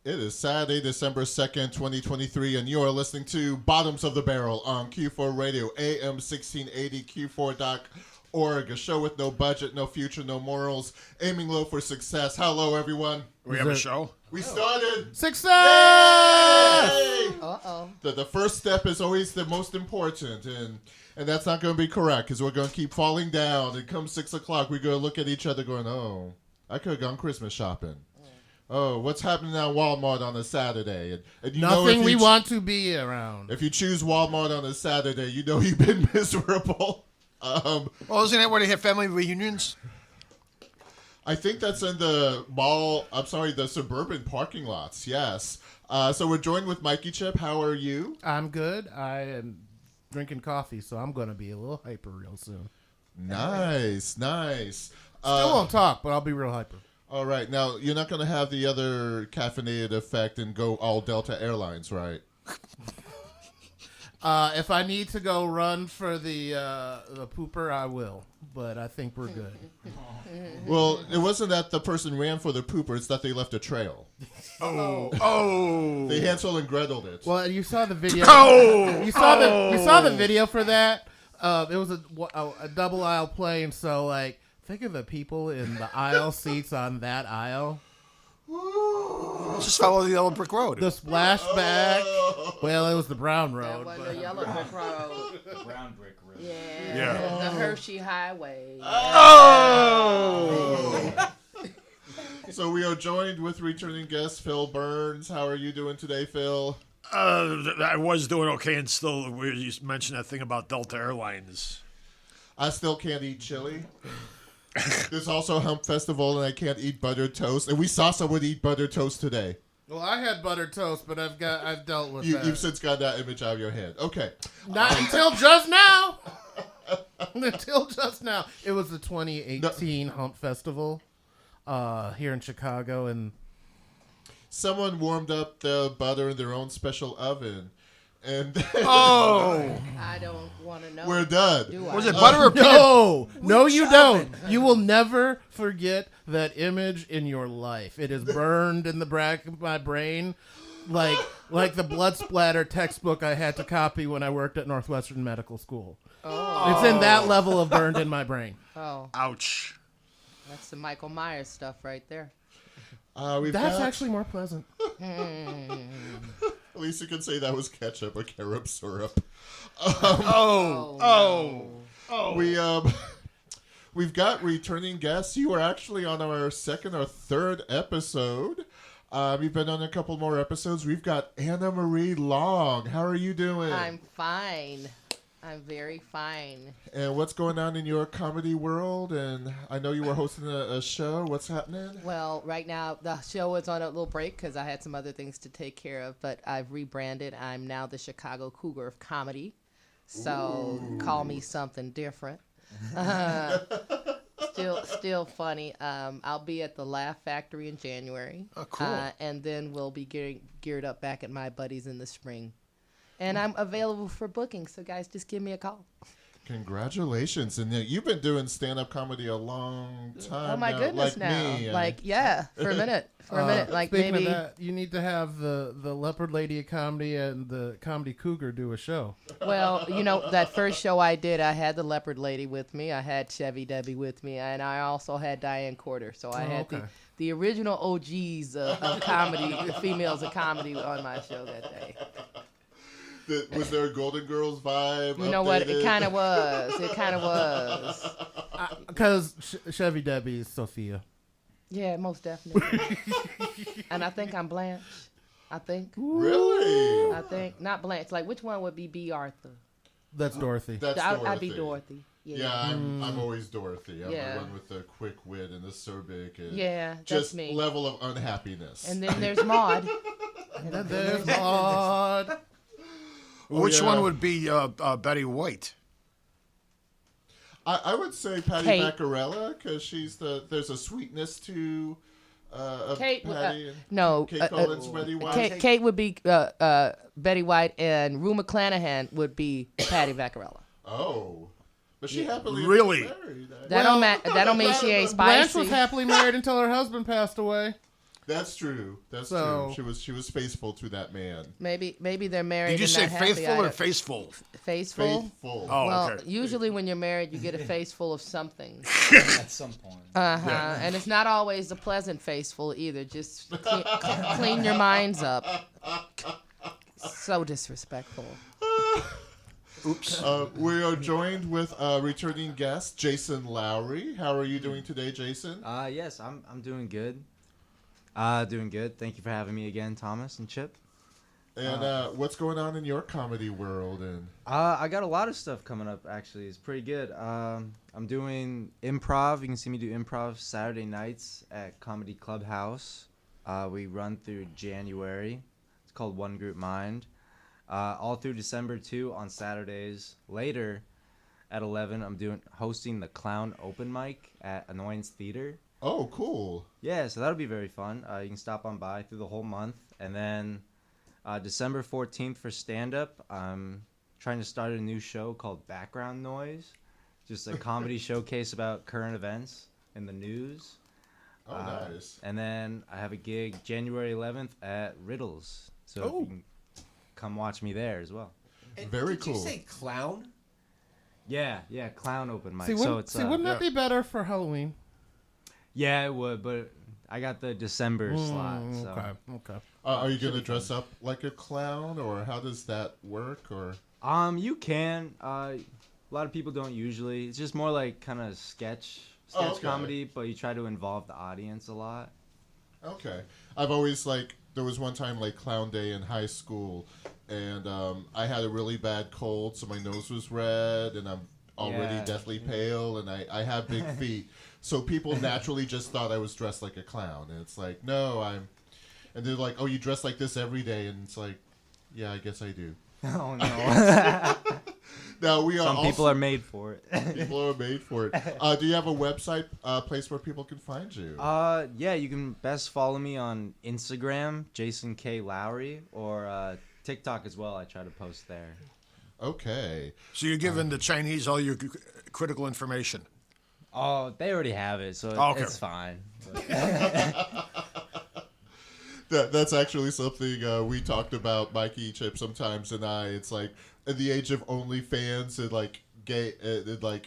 It is Saturday, December 2nd, 2023, and you are listening to Bottoms of the Barrel on Q4 Radio, AM 1680, Q4.org, a show with no budget, no future, no morals, aiming low for success. Hello, everyone. We have a show? We started. Success! Yay! Uh-oh. The first step is always the most important, and that's not going to be correct, because we're going to keep falling down, and come 6 o'clock, we're going to look at each other going, oh, I could have gone Christmas shopping. Oh, what's happening at Walmart on a Saturday? And you Nothing know we want to be around. If you choose Walmart on a Saturday, you know you've been miserable. Well, isn't that where they have family reunions? I think that's in the mall. I'm sorry, the suburban parking lots. Yes. So we're joined with Mikey Chip. How are you? I'm good. I am drinking coffee, so I'm going to be a little hyper real soon. Nice. Still won't talk, but I'll be real hyper. All right. Now, you're not going to have the other caffeinated effect and go all Delta Airlines, right? If I need to go run for the pooper, I will. But I think we're good. Well, it wasn't that the person ran for the pooper. It's that they left a trail. Oh. They Hansel and Gretel'd it. Well, you saw the video. You Oh. saw the video for that. It was a double aisle plane, so like think of the people in the aisle seats on that aisle. Just follow the yellow brick road. The splashback. Well, it was the brown That road. was but- the yellow brick road. Brown brick road. Yeah. The Hershey Highway. Oh! So we are joined with returning guest Phil Burns. How are you doing today, Phil? I was doing okay, and still, you mentioned that thing about Delta Airlines. I still can't eat chili. There's also Hump Festival, and I can't eat buttered toast. And we saw someone eat buttered toast today. Well, I had buttered toast, but I've dealt with that. You've since got that image out of your head. Okay. Not until just now. Until just now. It was the 2018 Hump Festival here in Chicago, and Someone warmed up the butter in their own special oven. And I don't want to know. we're done. Do I? Was it butter or peanut? No, you don't. You will never forget that image in your life. It is burned in the back of my brain, like the blood splatter textbook I had to copy when I worked at Northwestern Medical School. Oh. It's in that level of burned in my brain. Oh, Ouch. that's the Michael Myers stuff right there. That's actually more pleasant. At least you can say that was ketchup or carob syrup. We've got returning guests. You are actually on our second or third episode. We've been on a couple more episodes. We've got Anna Marie Long. How are you doing? I'm fine. I'm very fine. And what's going on in your comedy world? And I know you were hosting a show. What's happening? Well, right now the show is on a little break because I had some other things to take care of, but I've rebranded. I'm now the Chicago Cougar of Comedy. So call me something different. Still funny. I'll be at the Laugh Factory in January. Oh, cool. And then we'll be geared up back at my buddies in the spring. And I'm available for booking, so guys, just give me a call. Congratulations. And you've been doing stand-up comedy a long time Oh my now, goodness! like now, me. for a minute, like Speaking maybe. of that, you need to have the Leopard Lady of Comedy and the Comedy Cougar do a show. Well, that first show I did, I had the Leopard Lady with me, I had Chevy Debbie with me, and I also had Diane Corder. So I had the original OGs of comedy, the females of comedy, on my show that day. Was there a Golden Girls vibe? You know what? It kind of was. Because Chevy Debbie is Sophia. Yeah, most definitely. And I think I'm Blanche. I think. Really? I think. Not Blanche. Like, which one would be B. Arthur? That's Dorothy. That's Dorothy. I'd be Dorothy. Yeah, I'm always Dorothy. I'm Yeah. the one with the quick wit and the acerbic and Yeah, that's just me. level of unhappiness. And then there's Maud. And there's Maud. Which one would be Betty White? I would say Patty Kate. Vaccarella because there's a sweetness to Kate, Patty. And no. Kate Collins, Betty White. Kate would be Betty White, and Rue McClanahan would be Patty Vaccarella. Oh, but she happily Really? married. That don't mean she ain't Blanche spicy. was happily married until her husband passed away. That's true. That's So- true. She was faithful to that man. Maybe they're married. Did you and say not happy. faithful or faceful? Faithful? Faithful. Oh, Well, okay. usually when you're married, you get a face full of something. At some point. Uh-huh. And it's not always a pleasant face full either. Just clean your minds up. So disrespectful. Oops. We are joined with returning guest Jason Lowry. How are you doing today, Jason? Yes, I'm doing good. Doing good. Thank you for having me again, Thomas and Chip. And what's going on in your comedy world? And I got a lot of stuff coming up, actually. It's pretty good. I'm doing improv. You can see me do improv Saturday nights at Comedy Clubhouse. We run through January. It's called One Group Mind. All through December, too, on Saturdays. Later, at 11, I'm hosting the Clown Open Mic at Annoyance Theater. oh, cool. Yeah, so that'll be very fun. You can stop on by through the whole month. And then December 14th for stand-up, I'm trying to start a new show called Background Noise. Just a comedy showcase about current events in the news. Oh, nice. And then I have a gig January 11th at Riddles. So if you can come watch me there as well. Very did cool. Did you say clown? Yeah, Clown Open Mic. See, wouldn't that be better for Halloween? Yeah, it would, but I got the December slot. So. Okay. Are you going to dress up like a clown, or how does that work? Or You can. A lot of people don't usually. It's just more like kind of sketch okay. comedy, but you try to involve the audience a lot. Okay. I've always, there was one time, Clown Day in high school, and I had a really bad cold, so my nose was red, and I'm already Yeah. deathly pale, and I have big feet. So people naturally just thought I was dressed like a clown. And it's like, no, and they're like, oh, you dress like this every day. And it's like, yeah, I guess I do. Oh, no. Now, we are Some people are made for it. People are made for it. Do you have a website, place where people can find you? Yeah, you can best follow me on Instagram, Jason K. Lowry, or TikTok as well. I try to post there. Okay. So you're giving the Chinese all your critical information. Oh, they already have it, so Okay. it's fine. That's actually something we talked about, Mikey, Chip, sometimes, and I. It's like, in the age of OnlyFans and, gay, and,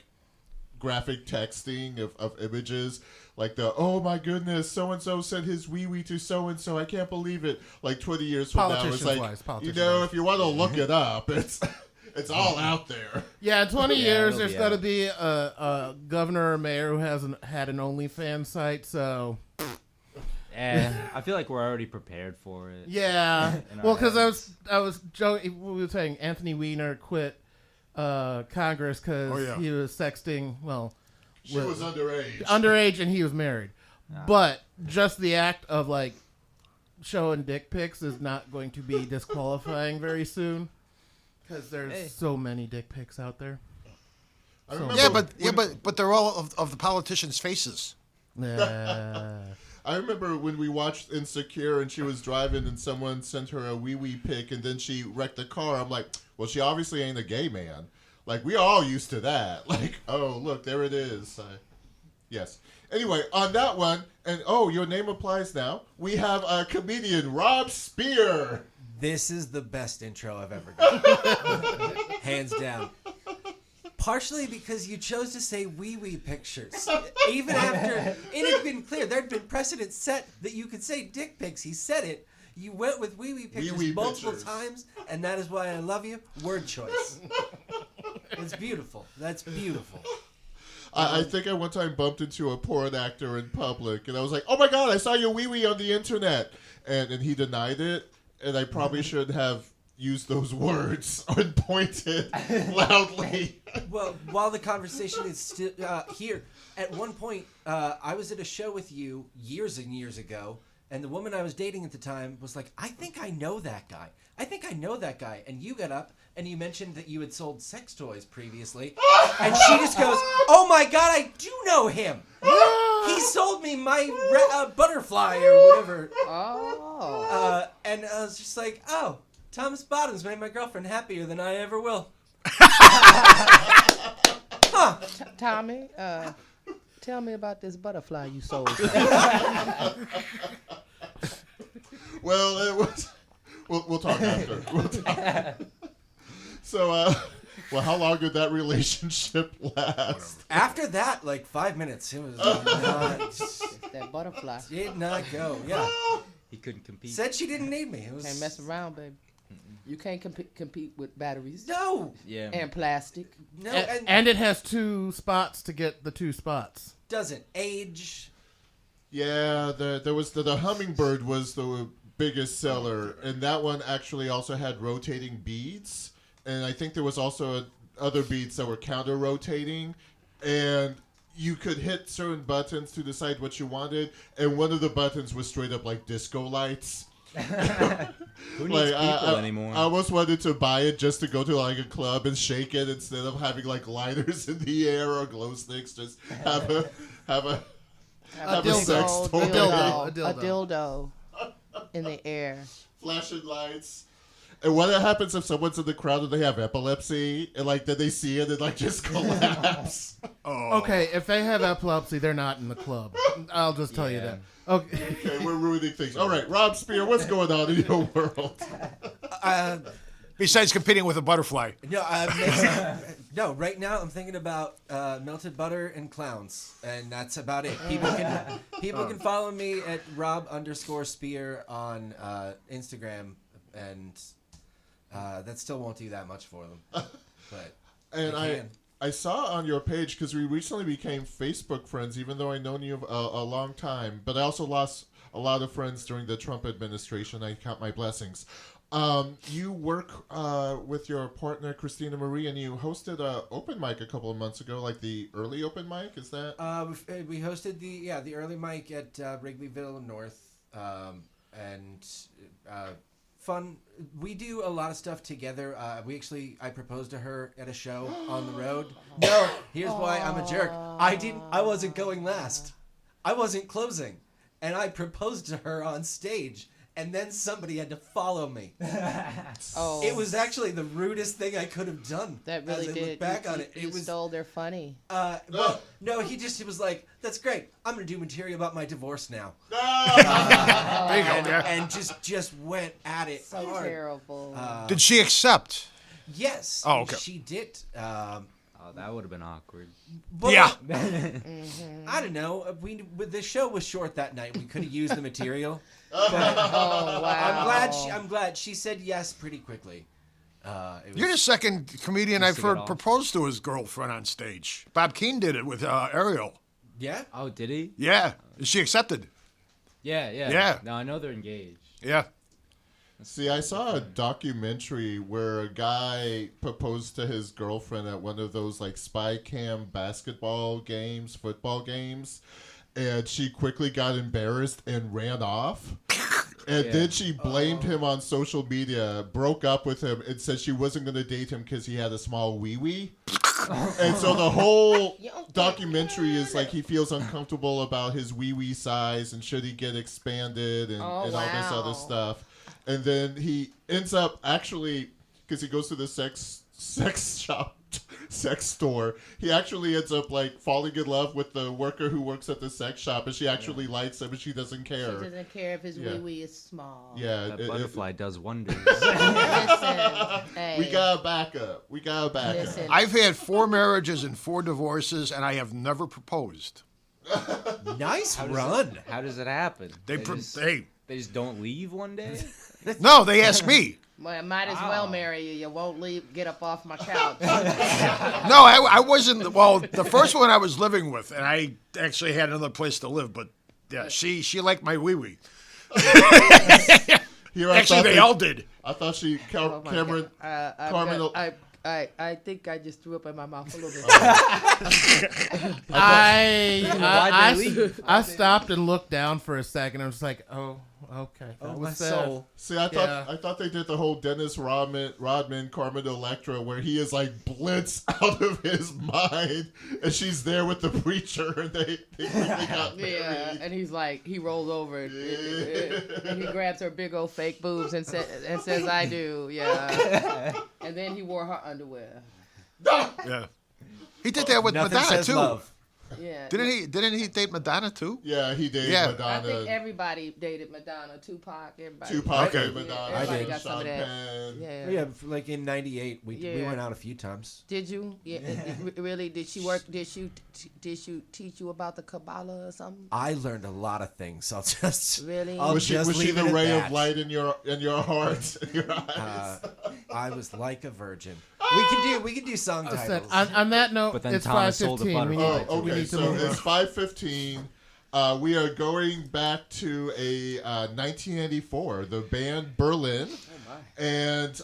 graphic texting of images, oh my goodness, so-and-so sent his wee-wee to so-and-so, I can't believe it. 20 years from now, it's if you want to look it up, it's all out there. Yeah, in 20 years, it'll there's be going to out. be a governor or mayor who hasn't had an OnlyFans site, so... And I feel like we're already prepared for it. Yeah. In our Well, because heads. I was joking, we were saying Anthony Weiner quit Congress because he was sexting, She was underage. underage, and he was married. But just the act of, showing dick pics is not going to be disqualifying very soon. Because there's so many dick pics out there. I remember but they're all of the politicians' faces. I remember when we watched Insecure and she was driving and someone sent her a wee-wee pic and then she wrecked the car. I'm like, well, she obviously ain't a gay man. We all used to that. Oh, look, there it is. Yes. Anyway, on that one, and your name applies now, we have a comedian, Rob Spear. This is the best intro I've ever done. Hands down. Partially because you chose to say wee-wee pictures. Even after it had been clear, there had been precedent set that you could say dick pics. He said it. You went with wee-wee pictures Wee-wee multiple pictures. times, and that is why I love you. Word choice. It's beautiful. That's beautiful. I think I one time bumped into a porn actor in public, and I was like, oh my God, I saw your wee-wee on the internet. And he denied it, and I probably should have used those words or pointed loudly. Well, while the conversation is still here, at one point, I was at a show with you years and years ago, and the woman I was dating at the time was like, I think I know that guy. I think I know that guy. And you got up, and you mentioned that you had sold sex toys previously, and she just goes, oh my God, I do know him. He sold me my butterfly or whatever. Oh. And I was just like, oh, Thomas Bottoms made my girlfriend happier than I ever will. Tommy, tell me about this butterfly you sold. how long did that relationship last? After that, like 5 minutes, it was That butterfly. did not go. Yeah, He couldn't compete. said she didn't need me. It was Can't mess around, baby. You can't compete with batteries No, Yeah. and plastic. no, And it has 2 spots to get the 2 spots. doesn't age. Yeah, there was the hummingbird was the biggest seller, and that one actually also had rotating beads, and I think there was also other beads that were counter rotating, and you could hit certain buttons to decide what you wanted, and one of the buttons was straight up like disco lights. Who needs people I anymore? I almost wanted to buy it just to go to like a club and shake it instead of having like lighters in the air or glow sticks. Just have a dildo. sex toy. A A dildo in the air. Flashing lights. And what happens if someone's in the crowd and they have epilepsy and like then they see it and like just collapse? Okay, if they have epilepsy, they're not in the club. I'll just tell you that. Okay. Okay, we're ruining things. All right, Rob Spear, what's going on in your world? Besides competing with a butterfly. No, right now I'm thinking about melted butter and clowns, and that's about it. People can follow me at Rob_Spear on Instagram, and that still won't do that much for them. But And I can. I saw on your page, because we recently became Facebook friends, even though I've known you a long time, but I also lost a lot of friends during the Trump administration. I count my blessings. You work with your partner, Christina Marie, and you hosted an open mic a couple of months ago, like the early open mic, is that? We hosted the early mic at Wrigleyville North, and fun. We do a lot of stuff together. I proposed to her at a show on the road. No, here's why I'm a jerk. I wasn't going last. I wasn't closing, and I proposed to her on stage. And then somebody had to follow me. Oh, It was actually the rudest thing I could have done. that really as I did. look back on You it. It was stole their funny. well, no, he was like, "That's great. I'm gonna do material about my divorce now." There you go. Yeah. And just went at it So hard. terrible. Did she accept? Yes. Oh, okay. She did. Oh, that would have been awkward. But Yeah. I don't know. The show was short that night. We could have used the material. Oh wow. I'm glad she said yes pretty quickly. You're the second comedian I've to get heard off. propose to his girlfriend on stage. Bob Keane did it with Ariel. Yeah. Oh, did he? Yeah. She accepted. Yeah. Yeah. No, I know they're engaged. Yeah. See, I saw a documentary where a guy proposed to his girlfriend at one of those like spy cam basketball games, football games, and she quickly got embarrassed and ran off. And then she blamed him on social media, broke up with him, and said she wasn't going to date him because he had a small wee-wee. And so the whole documentary is like he feels uncomfortable about his wee-wee size and should he get expanded and all this other wow. stuff. And then he ends up actually, because he goes to the sex store, he actually ends up like falling in love with the worker who works at the sex shop, and she actually likes him, and she doesn't care. She doesn't care if his Yeah. wee wee is small. Yeah, That butterfly does wonders. Listen, hey, we got a backup. listen. I've had 4 marriages and 4 divorces, and I have never proposed. Nice How does run. How does it happen? They They just don't leave one day? no, they asked me. Well, might as well marry you. You won't get up off my couch. No, I wasn't. Well, the first one I was living with, and I actually had another place to live, but yeah, she liked my wee wee. Actually, they all did. I thought she, Oh my Cameron, God. Carmen. I think I just threw up in my mouth a little bit. I stopped and looked down for a second. I was like, oh, okay. That Oh, was my sad. soul. See, I thought they did the whole Dennis Rodman, Carmen Electra, where he is like blitz out of his mind, and she's there with the preacher, and they got married. Yeah, and he's like, he rolls over and he grabs her big old fake boobs and says, "I do." Yeah, and then he wore her underwear. Yeah, he did that with Nothing Madonna says too. love. Yeah. Didn't he date Madonna too? Yeah, he dated Yeah. Madonna. I think everybody dated Madonna, Tupac, everybody. Tupac Okay. dated Madonna. Everybody did. got some of Sean that. Penn. Yeah. Yeah, like in '98, we Yeah. went out a few times. Did you? Yeah. Really? Did she work? Did she teach you about the Kabbalah or something? I learned a lot of things. I'll just Really? I'll Was she just leave the it at ray that. of light in your heart, in your eyes? I was like a virgin. Ah! We can do song Said, titles. on that note, But then it's Thomas sold a 5:15. We butterfly. need, Oh, we okay. need to So move it's on. 5:15. We are going back to a 1984. The band Berlin. And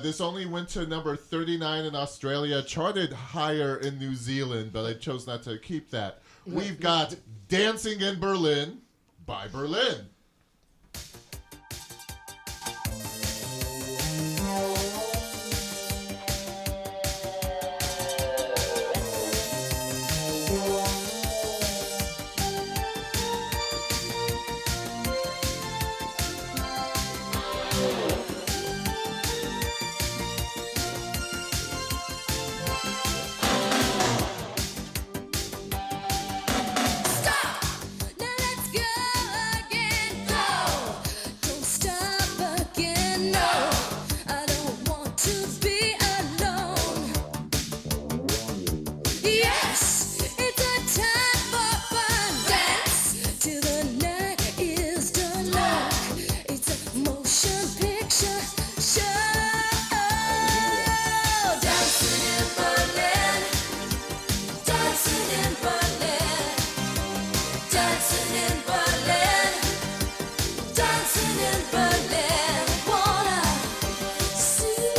this only went to number 39 in Australia, charted higher in New Zealand, but I chose not to keep that. We've got Dancing in Berlin by Berlin. Stop! Now let's go again. Go! Don't stop again. No, I don't want to be alone. Yes, it's a time for fun. Dance till the night is done. Look, it's a motion picture show. Dancing in Berlin. Dancing in Berlin, dancing in Berlin, dancing in Berlin. Wanna see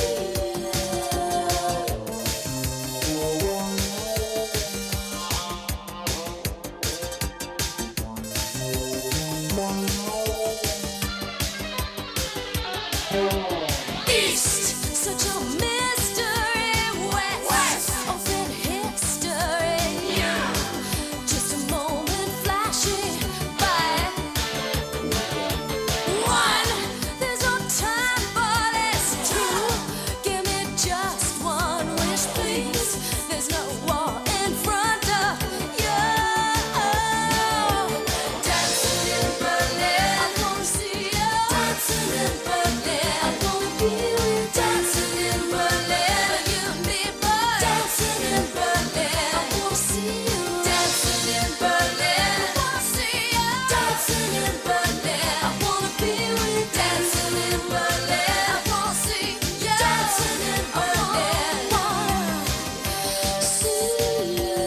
East, such a mystery. West, often history. Just a moment flashing by. One, there's no time for this. Two, give me just one wish, please. There's no wall in front of you. Dancing in Berlin, I wanna see you. Dancing in Berlin, I wanna be with you. Dancing in Berlin, you and me, boy. Dancing in Berlin, I wanna see you. Dancing in Berlin, I wanna see you. Dancing in Berlin, I wanna be with you. Dancing in Berlin, I wanna see you. Dancing in Berlin, I wanna see you.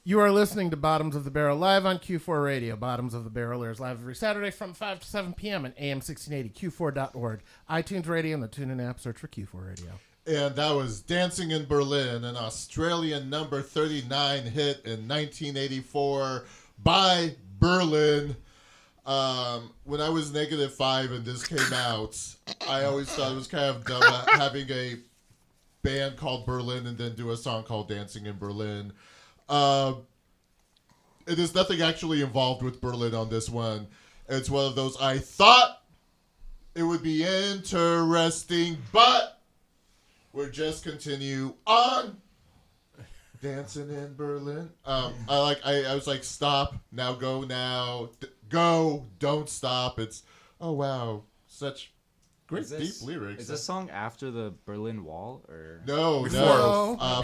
You are listening to Bottoms of the Barrel live on Q4 Radio. Bottoms of the Barrel airs live every Saturday from 5 to 7 p.m. at AM 1680, Q4.org, iTunes Radio, and the TuneIn app. Search for Q4 Radio. And that was Dancing in Berlin, an Australian number 39 hit in 1984 by Berlin. When I was -5 and this came out, I always thought it was kind of dumb having a band called Berlin and then do a song called Dancing in Berlin. There's nothing actually involved with Berlin on this one. It's one of those, I thought it would be interesting, but we'll just continue on Dancing in Berlin. I was like, stop, now go now. Go, don't stop. It's, oh wow, such great deep lyrics. Is this song after the Berlin Wall or? No. The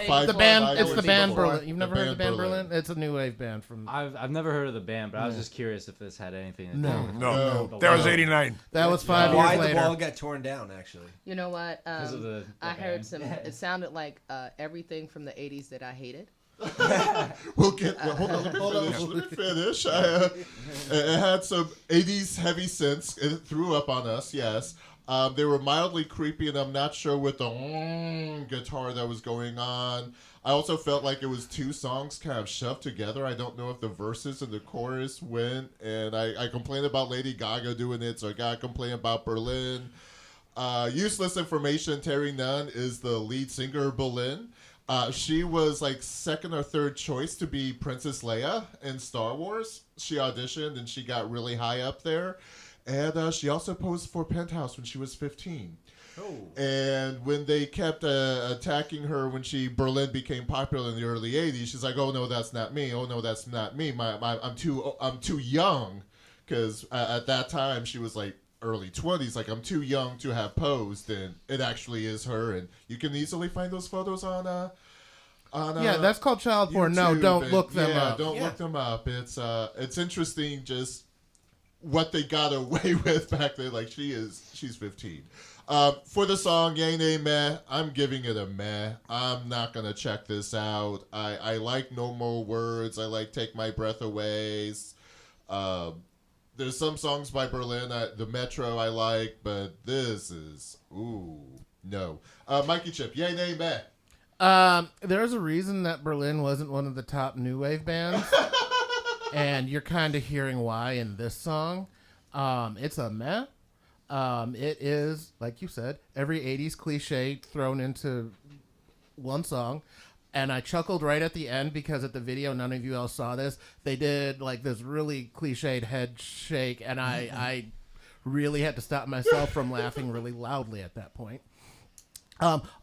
Five band, it's the band before. Berlin. You've never heard of the band Berlin? It's a new wave band from. I've never heard of the band, but I was just curious if this had anything to do with No. the That was wall. 89. That was 5 years Why the later. wall got torn down? Actually, You know what? Because of the I heard band. some. It sounded like everything from the '80s that I hated. We'll get. Well, hold on. Let me finish. It had some '80s heavy synths. It threw up on us. Yes. They were mildly creepy, and I'm not sure with the guitar that was going on. I also felt like it was two songs kind of shoved together. I don't know if the verses and the chorus went, and I complained about Lady Gaga doing it, so I got to complain about Berlin. Useless information, Terry Nunn is the lead singer of Berlin. She was like second or third choice to be Princess Leia in Star Wars. She auditioned and she got really high up there. And she also posed for Penthouse when she was 15. Oh. And when they kept attacking her when Berlin became popular in the early 80s, she's like, oh no, that's not me. Oh no, that's not me. I'm too young. Because at that time she was like early 20s, like I'm too young to have posed, and it actually is her, and you can easily find those photos on Yeah, that's called child porn. No, YouTube, don't look them up. Don't look them up. It's interesting just what they got away with back then. Like she's 15. For the song Yay Nay Meh, I'm giving it a meh. I'm not gonna check this out. I like No More Words. I like Take My Breath Away. There's some songs by Berlin, the Metro I like, but this is, no. Mikey Chip, yay, nay, meh. There's a reason that Berlin wasn't one of the top new wave bands, and you're kind of hearing why in this song. It's a meh. It is, like you said, every 80s cliche thrown into one song. And I chuckled right at the end because at the video, none of you else saw this. They did like this really cliched head shake, and I really had to stop myself from laughing really loudly at that point.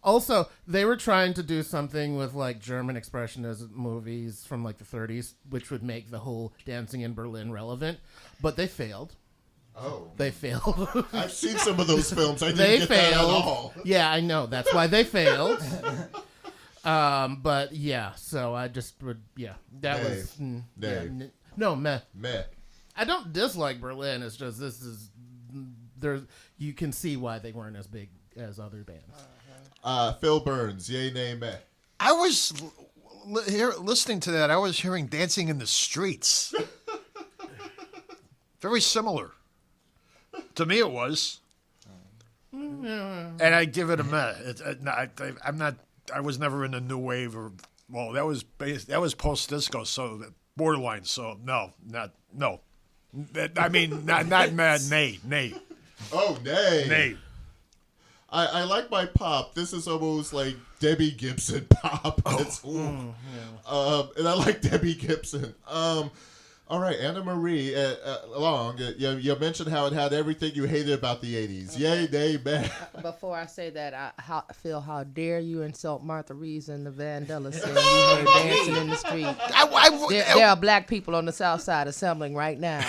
Also, they were trying to do something with like German expressionism movies from like the 30s, which would make the whole Dancing in Berlin relevant, but they failed. Oh. They failed. I've seen some of those films. I didn't They get failed. that at all. Yeah, I know. That's why they failed. But yeah, so I just would, that Nay. was, Nay. no, meh. Meh. I don't dislike Berlin. It's just you can see why they weren't as big as other bands. Phil Burns, yay, nay, meh. I was listening to that. I was hearing Dancing in the Streets. Very similar. To me, it was. And I give it a meh. I'm not. I was never in the new wave that was post disco, so borderline. So no. I mean, not mad. Nay. Oh, nay. Nay. I like my pop. This is almost like Debbie Gibson pop. And I like Debbie Gibson. All right, Anna Marie Long. You mentioned how it had everything you hated about the 80s. Okay. Yay, nay, meh. Before I say that, Phil, how dare you insult Martha Reeves and the Vandellas saying you heard dancing in the street. There are black people on the South Side assembling right now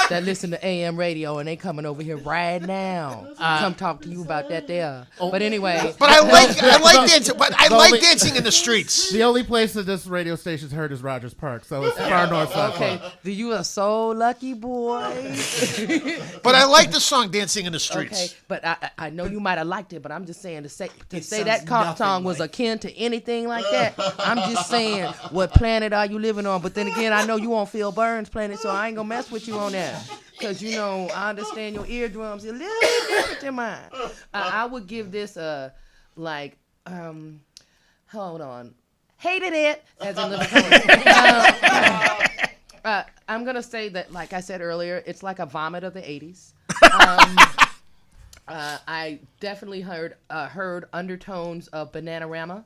that listen to AM radio, and they coming over here right now. Come talk to you about that there. But anyway. But I like dancing. But I like Dancing in the Streets. The only place that this radio station's heard is Rogers Park, so it's far north side. Okay. You are so lucky, boy. But I like the song "Dancing in the Streets." Okay, but I know you might have liked it, but I'm just saying to say sounds that song was like- akin to anything like that. I'm just saying, what planet are you living on? But then again, I know you on Phil Burns' planet, so I ain't gonna mess with you on that. Because I understand your eardrums are a little bit different than mine. I would give this Hold on. Hated it as in living I'm gonna say that, like I said earlier, it's like a vomit of the '80s. I definitely heard undertones of Bananarama.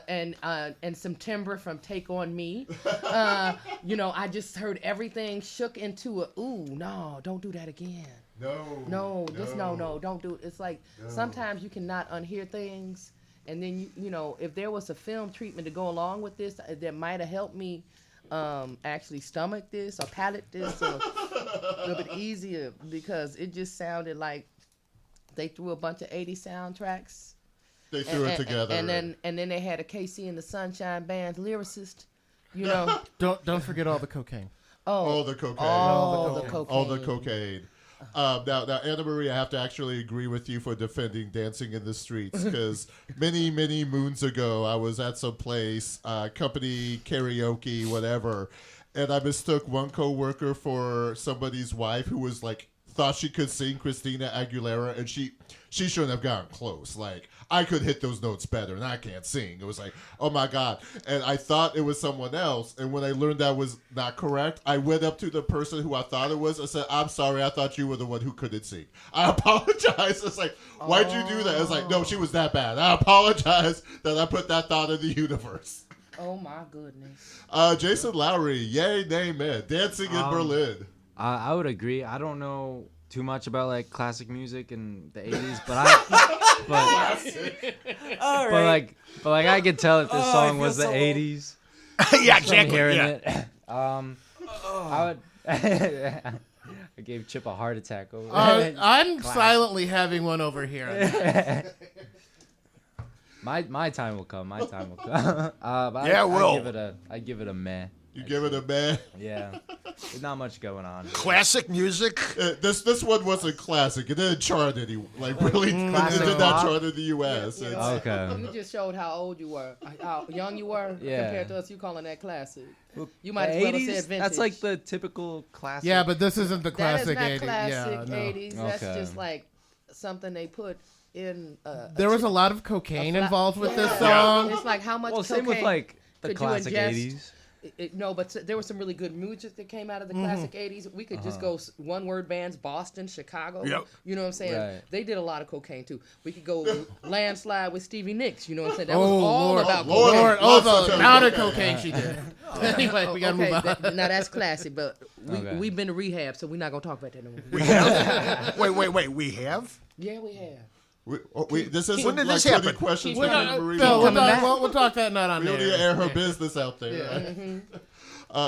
And some timbre from Take On Me. I just heard everything shook into a ooh, no, don't do that again. No, don't do it. It's like sometimes you cannot unhear things, and then if there was a film treatment to go along with this that might have helped me actually stomach this or palate this a little bit easier, because it just sounded like they threw a bunch of '80s soundtracks. They threw it together, and then they had a KC and the Sunshine Band's lyricist. Don't forget all the cocaine. All the cocaine. All the cocaine. All the cocaine. Now, Anna Marie, I have to actually agree with you for defending Dancing in the Streets, because many, many moons ago, I was at some place, company karaoke, whatever, and I mistook one coworker for somebody's wife who was like, thought she could sing Christina Aguilera, and she shouldn't have gotten close. Like, I could hit those notes better, and I can't sing. It was like, oh my God. And I thought it was someone else, and when I learned that was not correct, I went up to the person who I thought it was and said, I'm sorry, I thought you were the one who couldn't sing. I apologize. It's like, why'd you do that? It's like, no, she was that bad. I apologize that I put that thought in the universe. Oh my goodness. Jason Lowry, yay, nay, man. Dancing in Berlin. I would agree. I don't know too much about like classic music in the 80s, but All right. but I could tell that this song was the so 80s. Yeah, Just from exactly. hearing Yeah. it. I would. I gave Chip a heart attack over. I'm silently having one over here. My time will come. My time will come. But Yeah, it will. I'd give it a meh. You give it a man. Yeah, there's not much going on. Classic music. This one wasn't classic. It didn't chart any really. It Classic did not rock? chart in the U.S. Yeah, It's- Okay. You just showed how old you were, how young you were Yeah. compared to us. You calling that classic? You The might as well have 80s? said vintage. That's like the typical classic. Yeah, but this isn't the That is classic not 80s. classic Yeah, no. 80s. That's Okay. just like something they put in. There was a lot of cocaine involved with this Yeah. song. It's like how much Well, cocaine same with like the could you classic ingest? 80s. No, but there was some really good music that came out of the classic 80s. We could just go one-word bands, Boston, Chicago. Yep. You know what I'm saying? Right. They did a lot of cocaine, too. We could go Landslide with Stevie Nicks. You know what I'm saying? That was Oh, all Lord. about Lord. cocaine. Lord, Lots oh, of the cocaine. amount of cocaine she did. Anyway, we gotta Okay, move on. now that's classic, but Okay. we've been to rehab, so we're not going to talk about that no more. Wait. We have? Yeah, we have. this isn't When did like this 20 happen? questions We're for not- Anna Marie. Phil, coming back. we'll talk that not on We don't need there. to air her business out there. Right?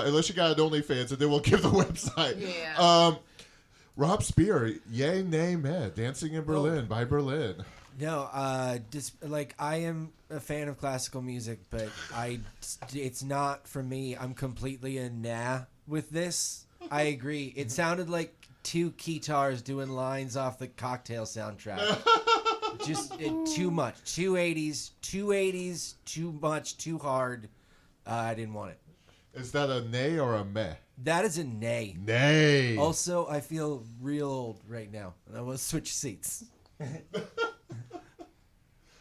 Unless you got an OnlyFans, and then we'll give the website. Yeah. Rob Spear, yay, nay, meh. Dancing in Berlin by Berlin. No, like I am a fan of classical music, but it's not for me. I'm completely a nah with this. I agree. It sounded like two guitars doing lines off the Cocktail soundtrack. Just too much. Too 80s, too much, too hard. I didn't want it. Is that a nay or a meh? That is a nay. Nay. Also, I feel real old right now, and I want to switch seats.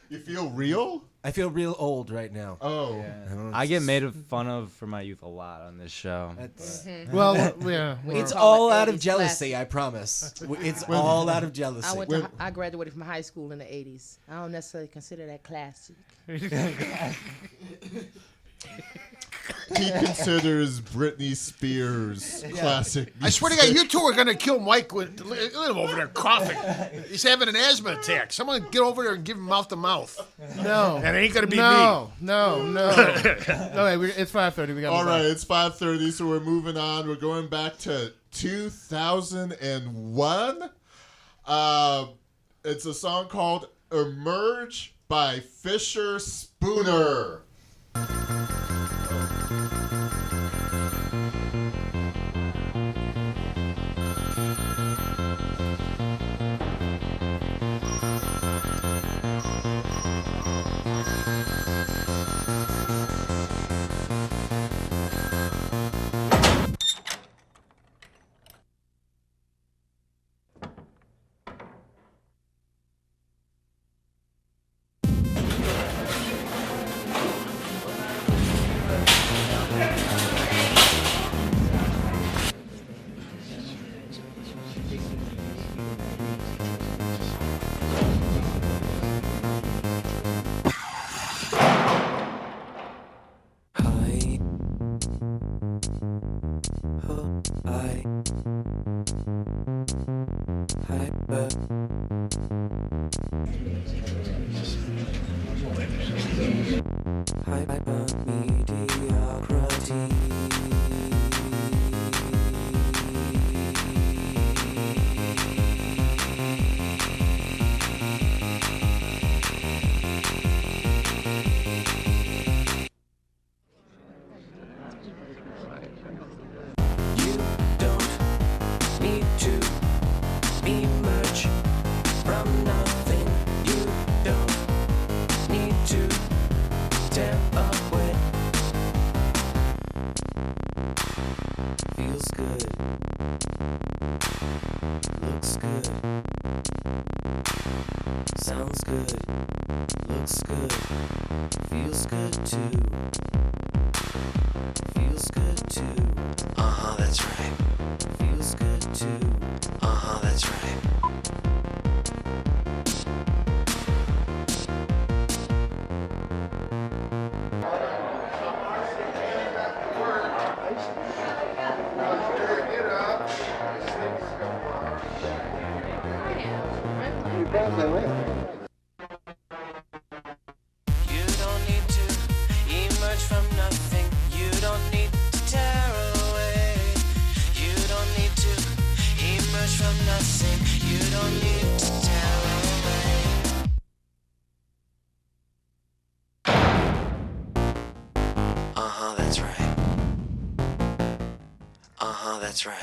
You feel real? I feel real old right now. Oh. I get made fun of for my youth a lot on this show. That's, Well, yeah. it's call all it out of 80s jealousy, classic. I promise. It's all out of jealousy. I graduated from high school in the 80s. I don't necessarily consider that classic. He considers Britney Spears classic. I swear to God, you two are going to kill Mike. Look at him over there coughing. He's having an asthma attack. Someone get over there and give him mouth to mouth. No. And it ain't going to be No. Okay, it's 5:30. We got. All right, it's 5:30, so we're moving on. We're going back to 2001. It's a song called "Emerge" by Fisher Spooner. Sounds good, looks good, feels good too. Feels good too. Uh-huh, that's right. Feels good too. Uh-huh, that's right. You don't need to emerge from nothing. You don't need to tear away. You don't need to emerge from nothing. You don't need to tear away. Uh-huh, that's right. Uh-huh, that's right.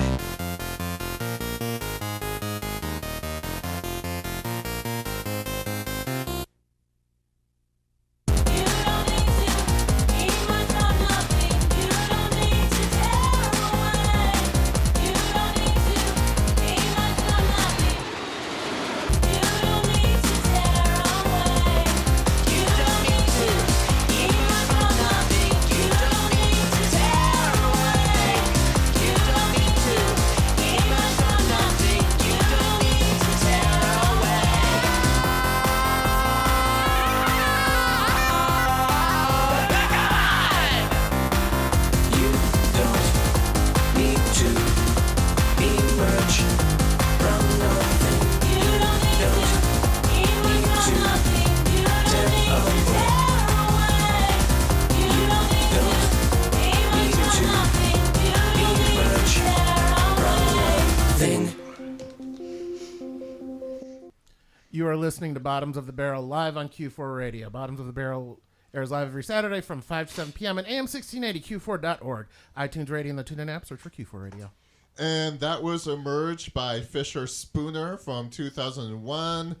You are listening to Bottoms of the Barrel live on Q4 Radio. Bottoms of the Barrel airs live every Saturday from 5 to 7 p.m. at AM 1680, Q4.org. iTunes Radio and the TuneIn app. Search for Q4 Radio. And that was Emerge by Fisher Spooner from 2001.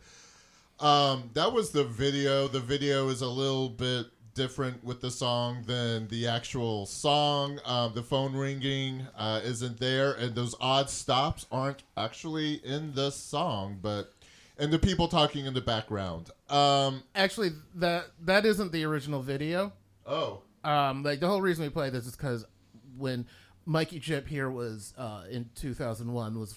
That was the video. The video is a little bit different with the song than the actual song. The phone ringing isn't there, and those odd stops aren't actually in the song, and the people talking in the background. Actually, that isn't the original video. Oh. Like the whole reason we play this is because when Mikey Chip here was in 2001 was the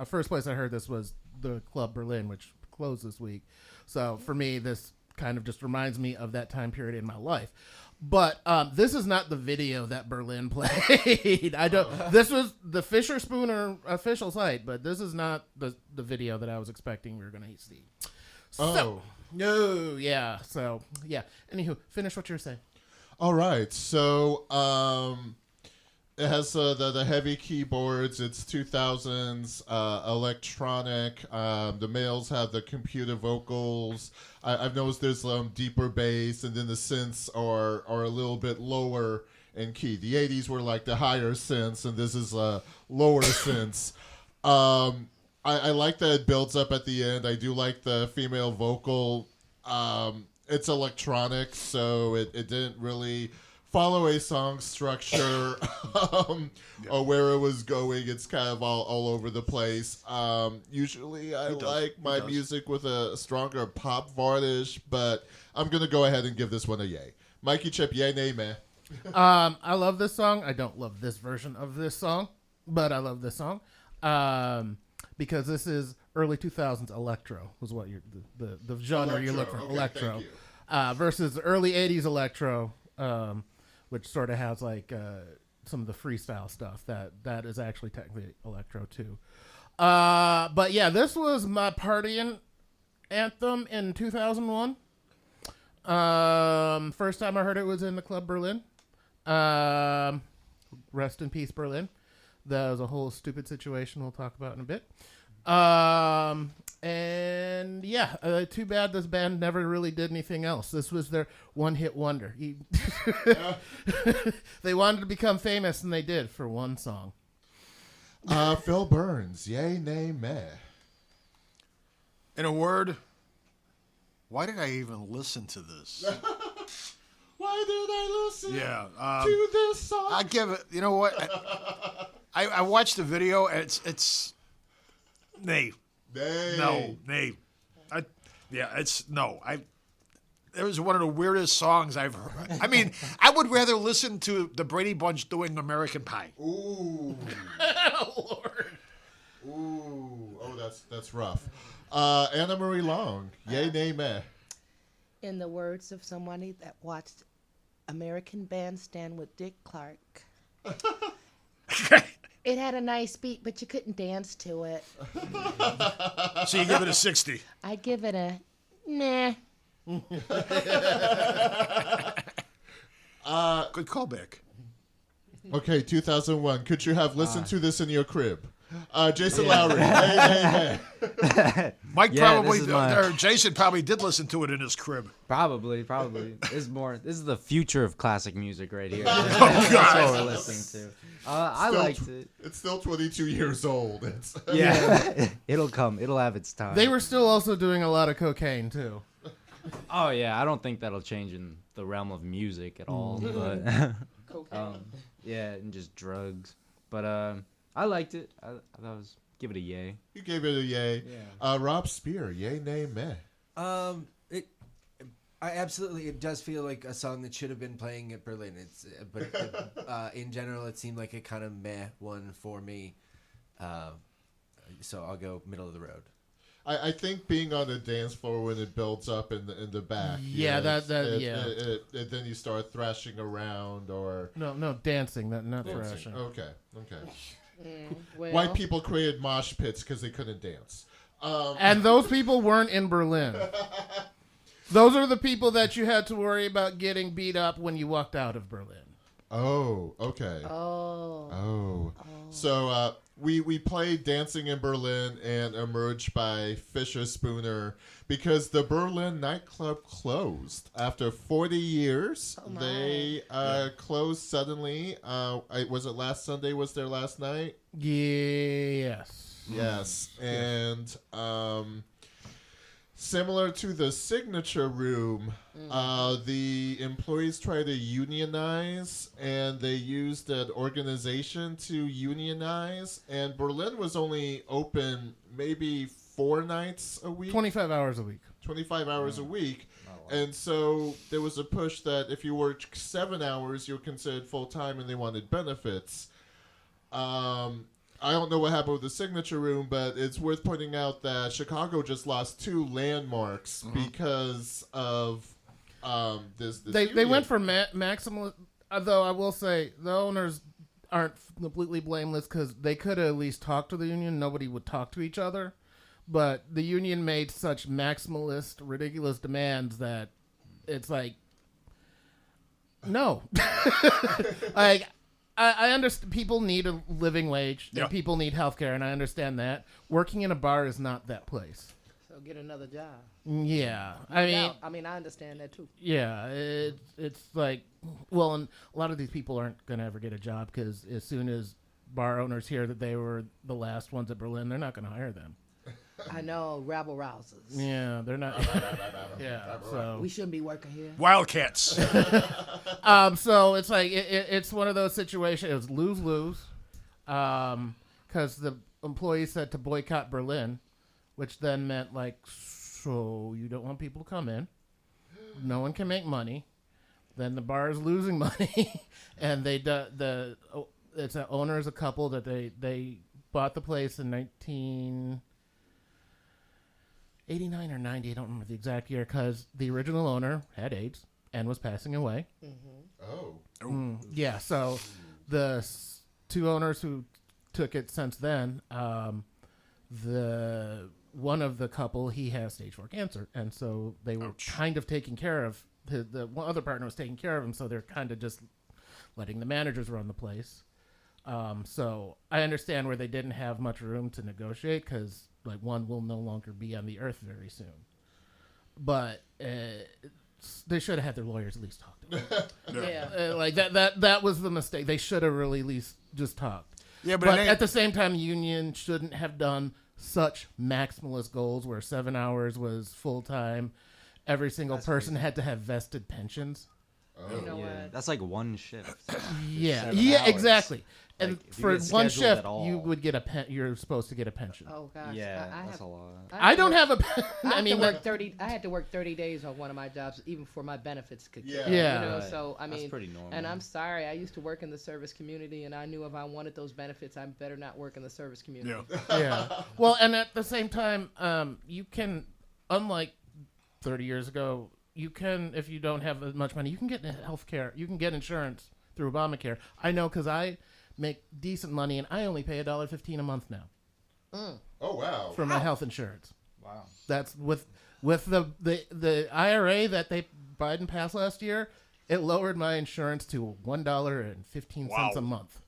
first place I heard this was the Club Berlin, which closed this week. So for me, this kind of just reminds me of that time period in my life. But this is not the video that Berlin played. This was the Fisher Spooner official site, but this is not the video that I was expecting we were going to see. So, no, yeah. So, yeah. Anywho, finish what you were saying. All right. So, it has the heavy keyboards. It's 2000s electronic. The males have the computer vocals. I've noticed there's deeper bass, and then the synths are a little bit lower in key. The 80s were like the higher synths, and this is lower synths. I like that it builds up at the end. I do like the female vocal. It's electronic, so it didn't really follow a song structure or where it was going. It's kind of all over the place. Usually I like my music with a stronger pop varnish, but I'm going to go ahead and give this one a yay. Mikey Chip, yay, nay, meh. I love this song. I don't love this version of this song, but I love this song because this is early 2000s electro was what the genre you look for. Okay, electro versus early 80s electro, which sort of has like some of the freestyle stuff that is actually technically electro too. But yeah, this was my partying anthem in 2001. First time I heard it was in the Club Berlin. Rest in peace, Berlin. That was a whole stupid situation we'll talk about in a bit. And yeah, too bad this band never really did anything else. This was their one-hit wonder. They wanted to become famous, and they did for one song. Phil Burns, yay, nay, meh. In a word, why did I even listen to this? Why did I listen Yeah, to this song? I give it. You know what? I watched the video. And it's nay. Nay. No, nay. It's no. It was one of the weirdest songs I've heard. I mean, I would rather listen to the Brady Bunch doing American Pie. Ooh. Lord. Ooh. Oh, that's rough. Anna Marie Long, yay, nay, meh. In the words of somebody that watched American Bandstand with Dick Clark, it had a nice beat, but you couldn't dance to it. So you give it a 60. I give it a nah. Good callback. Okay, 2001. Could you have listened to this in your crib? Jason Lowry, yay, nay, meh. Mike Yeah, probably, this is my- or Jason probably did listen to it in his crib. Probably. This is the future of classic music right here. God. That's what we're listening to. I Still liked it. It's still 22 years old. It's Yeah, it'll come. It'll have its time. They were still also doing a lot of cocaine too. Oh yeah, I don't think that'll change in the realm of music at all. But yeah, and just drugs. But I liked it. I thought it was give it a yay. You gave it a yay. Yeah. Rob Spear, yay, nay, meh. It does feel like a song that should have been playing at Berlin. But in general, it seemed like a kind of meh one for me. So I'll go middle of the road. I think being on the dance floor when it builds up in the back. Yeah, then you start thrashing around or No, dancing, not thrashing. Okay. Well, White people created mosh pits because they couldn't dance. And those people weren't in Berlin. Those are the people that you had to worry about getting beat up when you walked out of Berlin. Oh, okay. Oh. So we played Dancing in Berlin and Emerged by Fisher Spooner because the Berlin nightclub closed. After 40 years, they closed suddenly. Was it last Sunday was their last night? Yes. Yes. And similar to the Signature Room, the employees tried to unionize, and they used an organization to unionize. And Berlin was only open maybe 4 nights a week, 25 hours a week. 25 hours a week. And so there was a push that if you worked 7 hours, you were considered full-time, and they wanted benefits. I don't know what happened with the Signature Room, but it's worth pointing out that Chicago just lost 2 landmarks because of this They union. went for maximal. Though I will say the owners aren't completely blameless because they could have at least talked to the union. Nobody would talk to each other, but the union made such maximalist, ridiculous demands that it's like, no, like. I understand people need a living wage and people need health care, and I understand that. Working in a bar is not that place. So get another job. Yeah. I understand that too. Yeah. It's like, well, and a lot of these people aren't going to ever get a job because as soon as bar owners hear that they were the last ones at Berlin, they're not going to hire them. I know, rabble rousers. Yeah, they're not. Yeah, so We shouldn't be working here. Wildcats. so it's like it's one of those situations. It was lose-lose, because the employees said to boycott Berlin, which then meant like, so you don't want people to come in, no one can make money, then the bar is losing money, and it's an owner is a couple that they bought the place in 1989 or 90, I don't remember the exact year, because the original owner had AIDS and was passing away. Oh. Yeah, so two owners who took it since then, the one of the couple, he has stage 4 cancer, and so they were kind of taking care of the one other partner was taking care of him, so they're kind of just letting the managers run the place. So I understand where they didn't have much room to negotiate because like one will no longer be on the earth very soon. But they should have had their lawyers at least talk to them. Yeah. Like that was the mistake. They should have really at least just talked. Yeah, But it ain't- at the same time, the union shouldn't have done such maximalist goals where 7 hours was full time. Every single person had to have vested pensions. You know Yeah, what? that's like one shift. Yeah, 7 yeah, hours. exactly. And Like, if you for get one scheduled shift, at all. you would get you're supposed to get a pension. Oh gosh. Yeah, I that's have, a lot. I don't have a. I had to work 30 days on one of my jobs, even before my benefits could kick in, Yeah. You know, Right. so I That's mean, pretty normal. and I'm sorry, I used to work in the service community, and I knew if I wanted those benefits, I better not work in the service community. Yeah. Yeah. Well, and at the same time, you can, unlike 30 years ago, you can, if you don't have as much money, you can get health care. You can get insurance through Obamacare. I know because I make decent money, and I only pay $1.15 a month now Oh wow. for my health insurance. Wow. That's with the IRA that Biden passed last year. It lowered my insurance to $1.15 a month.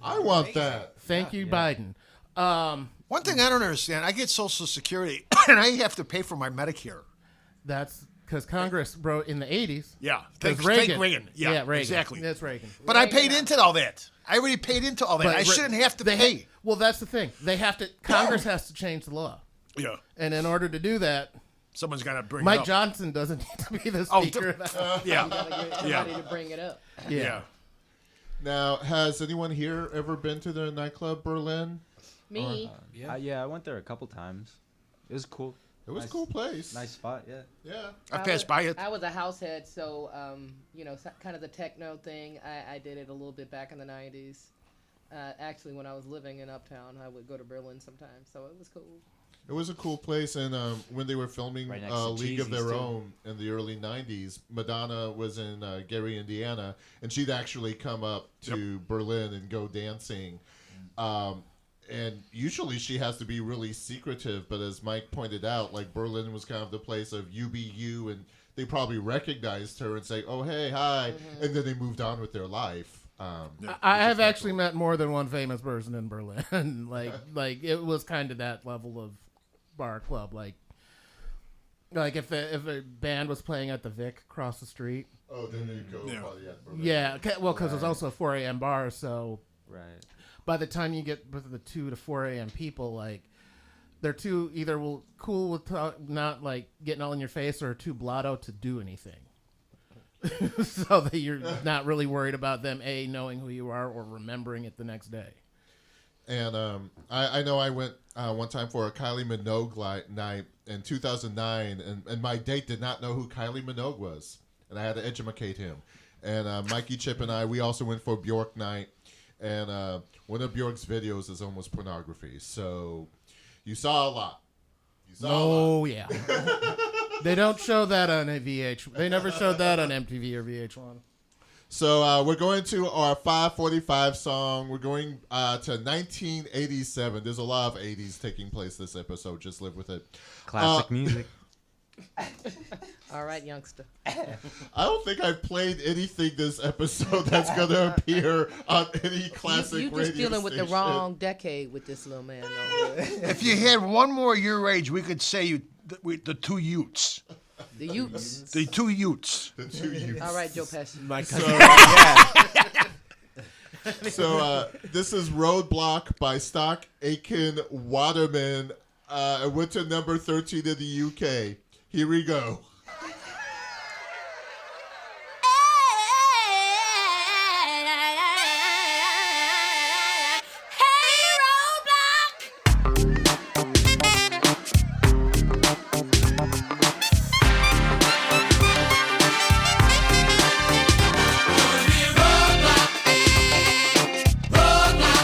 I want that. Thank you, Biden. One thing I don't understand, I get Social Security and I have to pay for my Medicare. That's because Congress wrote in the 80s. Yeah. Because Thank Reagan. Yeah, Reagan. exactly. That's Reagan. But I paid into all that. I already paid into all that. But I shouldn't have to they pay. Well, that's the thing. They have to. Congress has to change the law, Yeah. and in order to do that, Someone's got to bring it Mike up. Johnson doesn't need to be the Oh, speaker. Yeah. Gotta get somebody to bring it up. Yeah. Now, has anyone here ever been to the nightclub Berlin? Me, Yeah, I went there a couple times. It was cool. It was Nice. a cool place. Nice spot, yeah. Yeah. I passed by it. I was a house head, so you know, kind of the techno thing. I did it a little bit back in the '90s. Actually, when I was living in Uptown, I would go to Berlin sometimes, so it was cool. It was a cool place, and when they were filming Right next to League of Cheesy's, Their too. Own in the early '90s, Madonna was in Gary, Indiana, and she'd actually come up to Berlin and go dancing. And usually she has to be really secretive, but as Mike pointed out, like Berlin was kind of the place of you be you, and they probably recognized her and say, "Oh, hey, hi," and then they moved on with their life. I have actually met more than one famous person in Berlin. like it was kind of that level of bar club. Like if a band was playing at the Vic across the street. Oh, then you go party at Berlin. Yeah, well, because it was also a 4 a.m. bar, so Right. by the time you get with the 2 to 4 a.m. people, like they're too either cool with not like getting all in your face, or too blotto to do anything. So that you're not really worried about them knowing who you are or remembering it the next day. And I know I went one time for a Kylie Minogue night in 2009, and my date did not know who Kylie Minogue was, and I had to educate him. And Mikey Chip and I, we also went for Bjork night, and one of Bjork's videos is almost pornography, so you saw a lot. Oh yeah, they don't show that on a VH. They never showed that on MTV or VH1. So we're going to our 5:45 song. We're going to 1987. There's a lot of 80s taking place this episode. Just live with it. Classic music. All right, youngster. I don't think I've played anything this episode that's going to appear on any classic You radio just dealing with the station. wrong decade with this little man. Though. If you had one more your age, we could say the two Utes. The Utes. The two Utes. The two youths. All right, Joe Pesci. My cousin. So this is Roadblock by Stock Aitken Waterman. It went to number 13 in the UK. Here we go. Roadblock.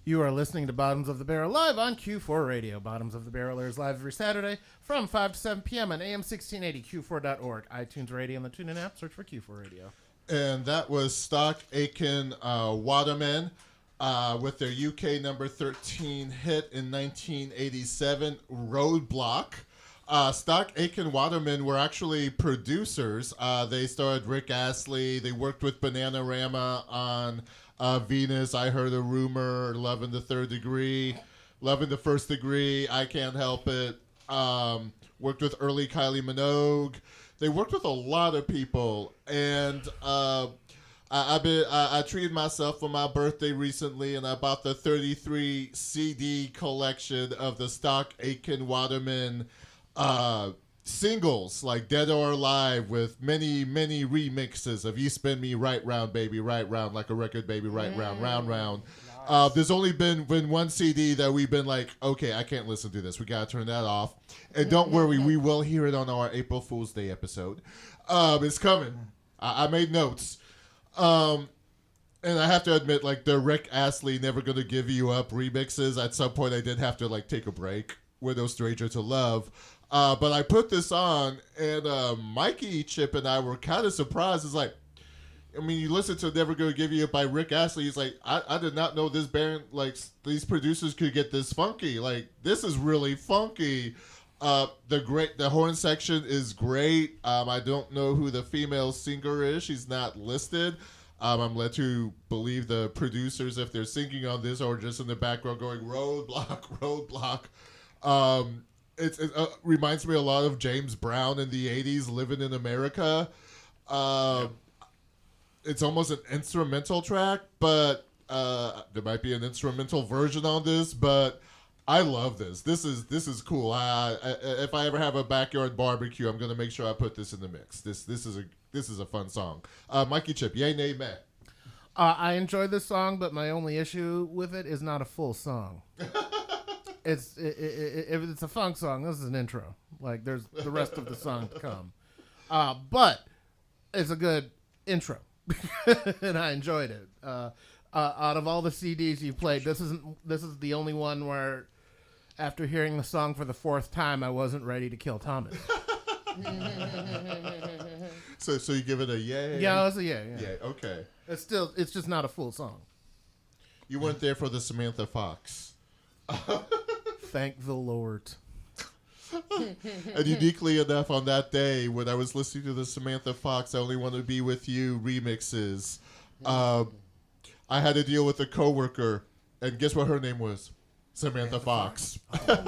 You are listening to Bottoms of the Barrel live on Q4 Radio. Bottoms of the Barrel airs live every Saturday from 5 to 7 p.m. on AM 1680, Q4.org, iTunes Radio, and the TuneIn app. Search for Q4 Radio. And that was Stock Aitken Waterman with their UK number 13 hit in 1987, Roadblock. Stock Aitken Waterman were actually producers. They starred Rick Astley. They worked with Bananarama on Venus, I Heard a Rumor, Love in the Third Degree, Love in the First Degree, I Can't Help It. Worked with early Kylie Minogue. They worked with a lot of people, and I treated myself for my birthday recently, and I bought the 33 CD collection of the Stock Aitken Waterman singles, like Dead or Alive, with many, many remixes of You Spin Me Right Round, Baby, Right Round, like a record, baby, right round, round, round. There's only been one CD that we've been like, okay, I can't listen to this. We got to turn that off. And don't worry, we will hear it on our April Fool's Day episode. It's coming. I made notes. And I have to admit, like, the Rick Astley Never Gonna Give You Up remixes, at some point I did have to, like, take a break with No Stranger to Love. But I put this on, and Mikey, Chip, and I were kind of surprised. It's like, I mean, you listen to Never Gonna Give You Up by Rick Astley. He's like, I did not know this band, like, these producers could get this funky. Like, this is really funky. The horn section is great. I don't know who the female singer is. She's not listed. I'm led to believe the producers, if they're singing on this, or just in the background going, Roadblock, Roadblock. It reminds me a lot of James Brown in the 80s, Living in America. It's almost an instrumental track, but there might be an instrumental version on this, but I love this. This is cool. If I ever have a backyard barbecue, I'm going to make sure I put this in the mix. This is a fun song. Mikey Chip, yay, nay, meh. I enjoyed this song, but my only issue with it is not a full song. If it's a funk song, this is an intro. Like, there's the rest of the song to come. But it's a good intro, and I enjoyed it. Out of all the CDs you played, this is the only one where, after hearing the song for the fourth time, I wasn't ready to kill Thomas. So you give it a yay? Yeah, it's a yay. Yeah. Yay, okay. It's just not a full song. You weren't there for the Samantha Fox. Thank the Lord. And uniquely enough, on that day when I was listening to the Samantha Fox, I Only Want to Be With You remixes, I had to deal with a coworker, and guess what her name was? Samantha Fox. Oh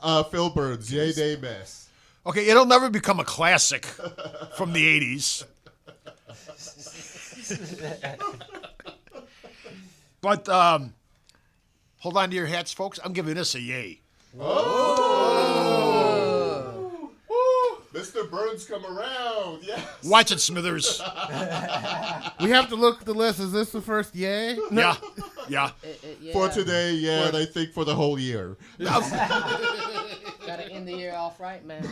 my. Phil Burns, yay, nay, meh. Okay, it'll never become a classic from the 80s. But hold on to your hats, folks. I'm giving this a yay. Oh! Mr. Burns come around. Yes. Watch it, Smithers. We have to look at the list. Is this the first yay? Yeah. Yeah. For today, yeah, and I think for the whole year. Gotta end the year off right, man.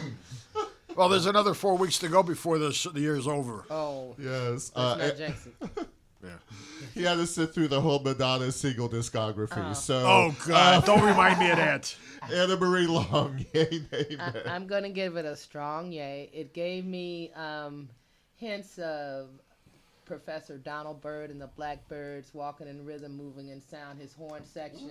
Well, there's another 4 weeks to go before the year's over. Oh. Yes. That's not Jackson. Yeah. He had to sit through the whole Madonna single discography. Oh, God. Don't remind me of that. Anna Marie Long, yay, nay, meh. I'm gonna give it a strong yay. It gave me hints of Professor Donald Byrd and the Blackbirds walking in rhythm, moving in sound, his horn section,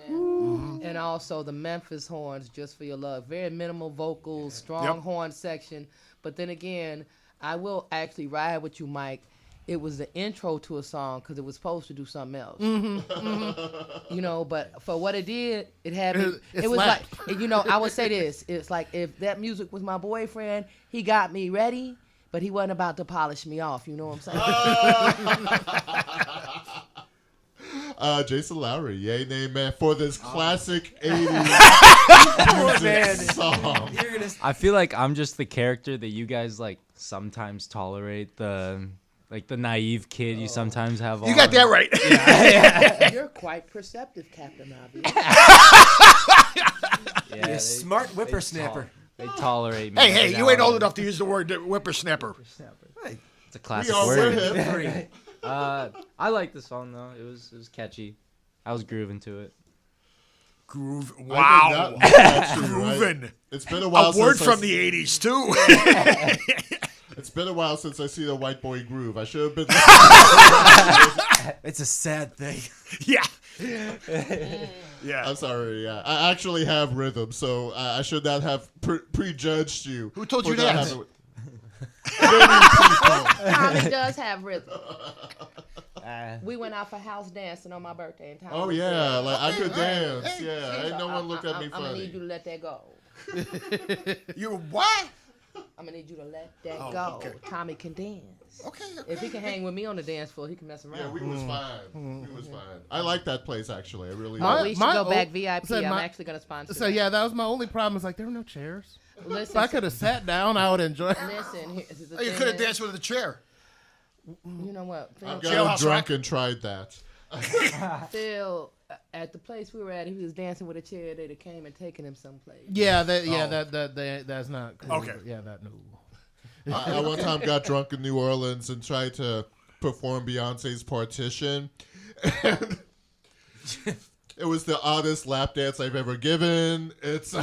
and also the Memphis horns, Just for Your Love. Very minimal vocals, strong horn section. But then again, I will actually ride with you, Mike. It was the intro to a song because it was supposed to do something else. You know, but for what it did, it had me. It was like, you know, I would say this. It's like if that music was my boyfriend, he got me ready, but he wasn't about to polish me off. You know what I'm saying? Jason Lowry, yay, nay, meh, for this classic 80s music song. I feel like I'm just the character that you guys like sometimes tolerate, the naive kid you sometimes have on. You got that right. You're quite perceptive, Captain Obvious. Yeah, You smart whippersnapper. They tolerate me. Hey, you ain't old enough to use the word whippersnapper. It's a classic We all word. were hip. I like the song though. It was catchy. I was grooving to it. Groove. I Wow. did not look at you, right? Groovin'. It's been a while A word since from the 80s, too. It's been a while since I see the white boy groove. I should have been. It's a sad thing. yeah. Yeah. I'm sorry. Yeah, I actually have rhythm, so I should not have prejudged you. Who told for you not that? having- Tommy does have rhythm. We went out for house dancing on my birthday, and Tommy Oh said, yeah, like I could hey, dance. Yeah, ain't no one looked at me I'm gonna need funny. you to let that go. You what? I'm gonna need you to let that Oh, go. okay. Tommy can dance. Okay. If he can hang with me on the dance floor, he can mess around. Yeah, we was fine. We was fine. I like that place actually. I really My- did. we should my go back old- VIP. so I'm my- actually gonna sponsor. So that. yeah, that was my only problem. Is like there were no chairs. Listen, If I could have sat down, I would enjoy. listen. Here's the Oh, you thing could have is, danced with a chair. You know what? I've Jailhouse gotten drunk Rock. and tried that. Phil, at the place we were at, he was dancing with a chair. They'd have came and taken him someplace. Yeah, that Oh. that's not cool. Okay. Yeah, that no. I one time got drunk in New Orleans and tried to perform Beyonce's Partition. And it was the oddest lap dance I've ever given. It's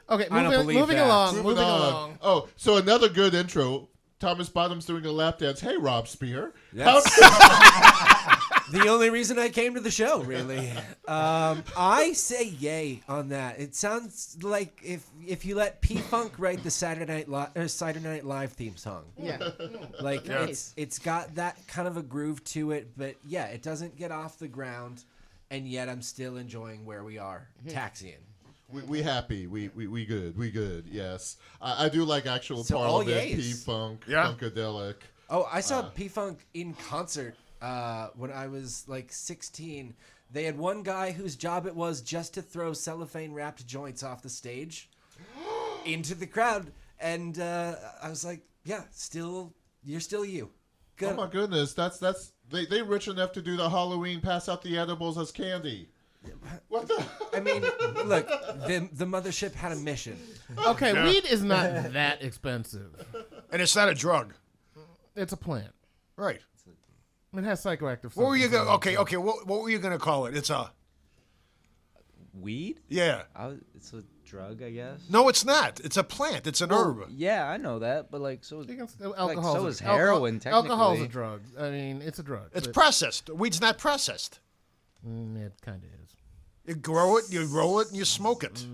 Okay, I don't believe moving that. along. moving Moving on. along. Oh, so another good intro. Thomas Bottom's doing a lap dance. Hey, Rob Spear. That's the only reason I came to the show, really. I say yay on that. It sounds like if you let P-Funk write the Saturday Night Live theme song. Yeah. Like Yeah. it's got that kind of a groove to it, but yeah, it doesn't get off the ground, and yet I'm still enjoying where we are, taxiing. We happy. We good. Yes. I do like actual So all Parliament, yays. P-Funk, Yeah. Funkadelic. Oh, I saw P-Funk in concert when I was like 16. They had one guy whose job it was just to throw cellophane wrapped joints off the stage into the crowd, and I was like, "Yeah, you're still you." Good. Oh my goodness, that's they rich enough to do the Halloween pass out the edibles as candy. What the? I mean, look, the mothership had a mission. Okay, Yeah. weed is not that expensive. And it's not a drug. It's a plant. Right. It has psychoactive. What were you substances going in it, Okay, what were you going to call it? It's a Weed? yeah. It's a drug, I guess. No, it's not. It's a plant. It's an herb. Yeah, I know that, but like so. so you can alcohol. so is heroin, Alcohol's a technically. drug. I mean, it's a drug. It's but- processed. Weed's not processed. it kind of is. You grow it, you roll it, and you smoke it.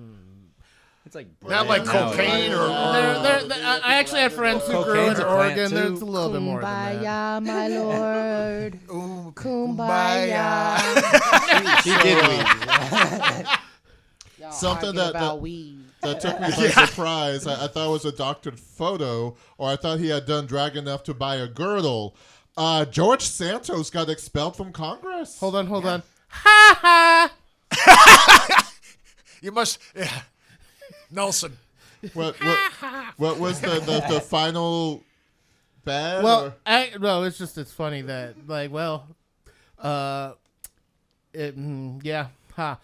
It's like Not like brand cocaine or. I actually had friends who grew Cocaine's in a plant, Oregon. too. There's a little bit more than that. Kumbaya, my lord. Ooh, Kumbaya. She did weed. Y'all Something arguing that- about that- weed. That took me by surprise. I thought it was a doctored photo, or I thought he had done drag enough to buy a girdle. George Santos got expelled from Congress. Hold on. Ha ha! You must. Yeah. Nelson. What was the final bad? Well, or- it's funny that yeah. Ha.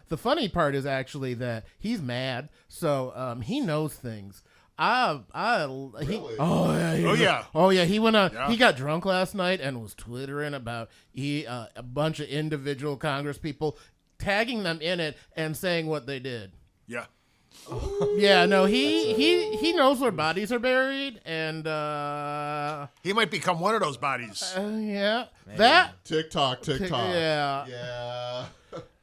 The funny part is actually that he's mad, so he knows things. Really? He went on. Yeah. He got drunk last night and was twittering about a bunch of individual Congress people, tagging them in it and saying what they did. Yeah. Yeah, no, he knows where bodies are buried, and He might become one of those bodies. yeah, that TikTok. yeah. Yeah.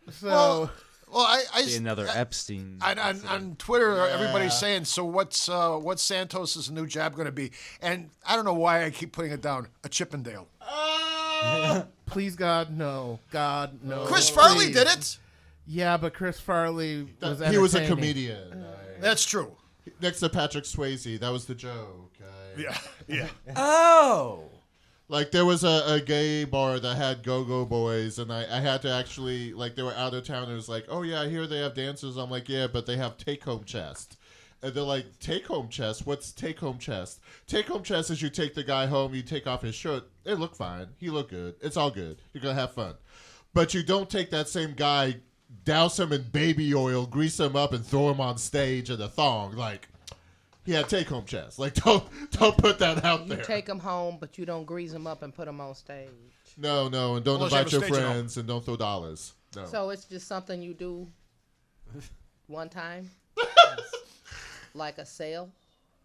So Well, I Be another Epstein. on Twitter, everybody's saying, so what's Santos' new job going to be? And I don't know why I keep putting it down. A Chippendale. please, God, no, Chris Farley please. did it. Yeah, but Chris Farley was He was a entertaining. comedian. That's true. Next to Patrick Swayze, that was the joke. Yeah. Oh, Like there was a gay bar that had go-go boys, and I had to actually, like, they were out of town. It was like, oh yeah, I hear they have dancers. I'm like, yeah, but they have take-home chest. And they're like, take-home chest? What's take-home chest? Take-home chest is you take the guy home, you take off his shirt. It looked fine. He looked good. It's all good. You're gonna have fun. But you don't take that same guy, douse him in baby oil, grease him up, and throw him on stage in a thong. Like, He had take-home chess. Like, don't put that out You there. take them home, but you don't grease them up and put them on stage. No, and don't Unless you have invite a your stage at home. friends and don't throw dollars. No. So it's just something you do one time, like a sale.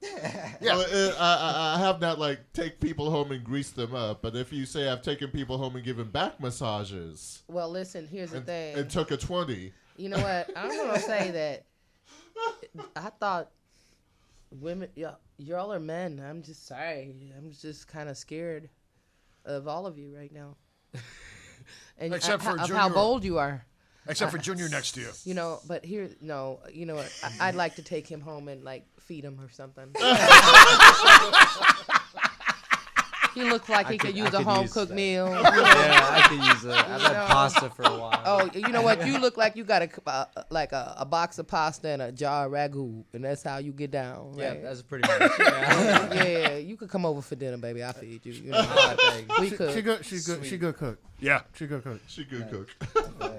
Yeah. Well, I have not like take people home and grease them up, but if you say I've taken people home and given back massages Well, listen, here's the thing. and took a 20. You know what? I'm gonna say that I thought women, y'all are men. I'm just sorry. I'm just kind of scared of all of you right now. And Except for of how Junior. bold you are. Except for Junior next to you. You know, but here, no, you know what? I'd like to take him home and like feed him or something. He looks like he could use a home cooked meal. Yeah, I could use it. I've had pasta for a while. Oh, you know what? You look like you got a box of pasta and a jar of ragu, and that's how you get down. Yeah, Right? that's pretty much. Yeah. Yeah, you could come over for dinner, baby. I'll feed you. You know? We could. She good cook. Yeah. She good cook. She good cook.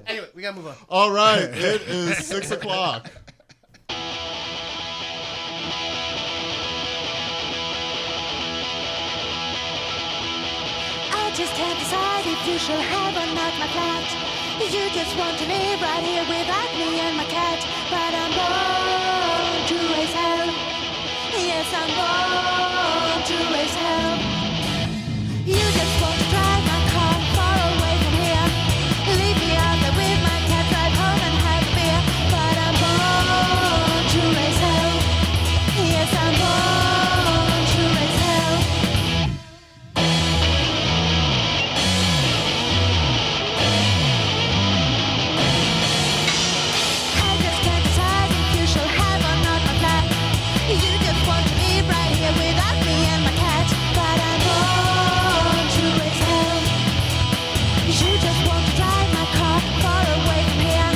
Anyway, we gotta move on. All right, it is 6 o'clock. I just can't decide if you should have or not my flat. You just want to live right here without me and my cat. But I'm born to raise hell. Yes, I'm born to raise hell. You just want to drive my car far away from here. Leave me out there with my cat, drive home and have a beer. But I'm born to raise hell. Yes, I'm born to raise hell. I just can't decide if you shall have or not my flat. You just want to live right here without me and my cat. But I'm born to raise hell. You just want to drive my car far away from here.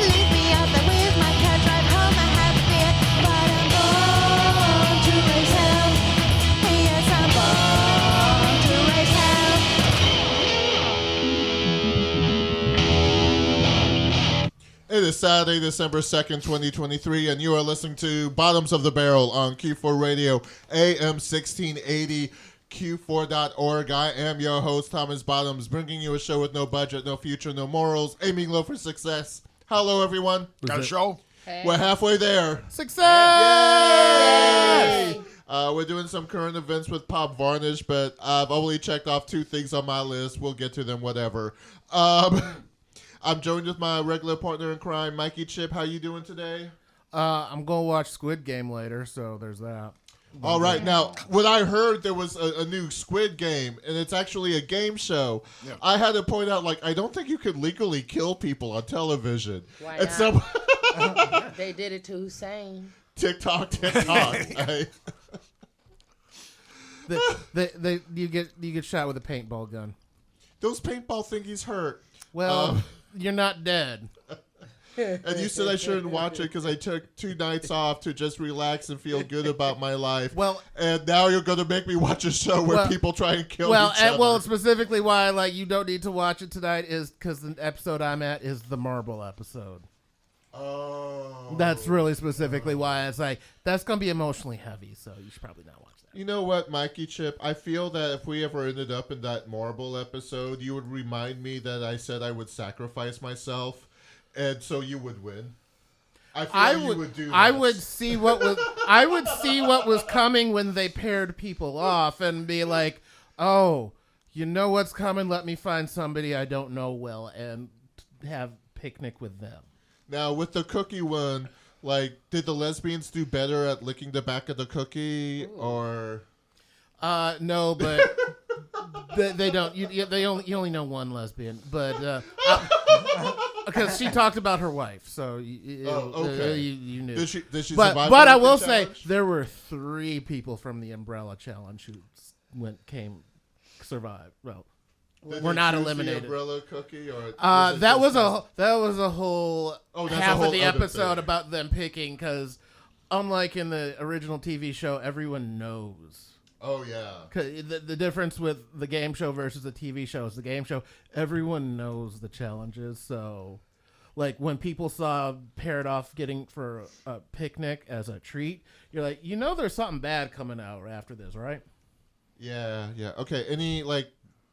Leave me out there with my cat, drive home and have a beer. But I'm born to raise hell. Yes, I'm born to raise hell. It is Saturday, December 2nd, 2023, and you are listening to Bottoms of the Barrel on Q4 Radio, AM 1680, Q4.org. I am your host, Thomas Bottoms, bringing you a show with no budget, no future, no morals, aiming low for success. Hello, everyone. Got a show? We're halfway there. Success! Yay! We're doing some current events with Pop Varnish, but I've only checked off 2 things on my list. We'll get to them, whatever. I'm joined with my regular partner in crime, Mikey Chip. How you doing today? I'm gonna watch Squid Game later, so there's that. All right. Now, what I heard, there was a new Squid Game, and it's actually a game show. Yeah. I had to point out, like, I don't think you could legally kill people on television. Why And not? some They did it to Hussein. TikTok. Right? You get shot with a paintball gun. Those paintball thingies hurt. Well, you're not dead. And you said I shouldn't watch it because I took 2 nights off to just relax and feel good about my life. Well, and now you're going to make me watch a show where well- people try and kill each other. Well, specifically why you don't need to watch it tonight is because the episode I'm at is the marble episode. Oh. That's really specifically why it's like that's gonna be emotionally heavy, so you should probably not watch that. You know what, Mikey Chip? I feel that if we ever ended up in that marble episode, you would remind me that I said I would sacrifice myself, and so you would win. I feel like you would do that. I would see what was coming when they paired people off and be like, oh, you know what's coming? Let me find somebody I don't know well and have picnic with them. Now, with the cookie one, like, did the lesbians do better at licking the back of the cookie, or? No, but they don't. You only know one lesbian, but because she talked about her wife, so okay. You knew. Did she But survive? I the will challenge? say there were 3 people from the Umbrella Challenge who survived. Well, Did we're they not choose eliminated. The umbrella cookie, or that was a whole Oh, that's a half whole of the other episode thing. about them picking because, unlike in the original TV show, everyone knows. Oh yeah. 'Cause the difference with the game show versus the TV show is the game show, everyone knows the challenges. So like when people saw Parrot Off getting for a picnic as a treat, you're like, there's something bad coming out after this, right? Yeah. Okay. Any like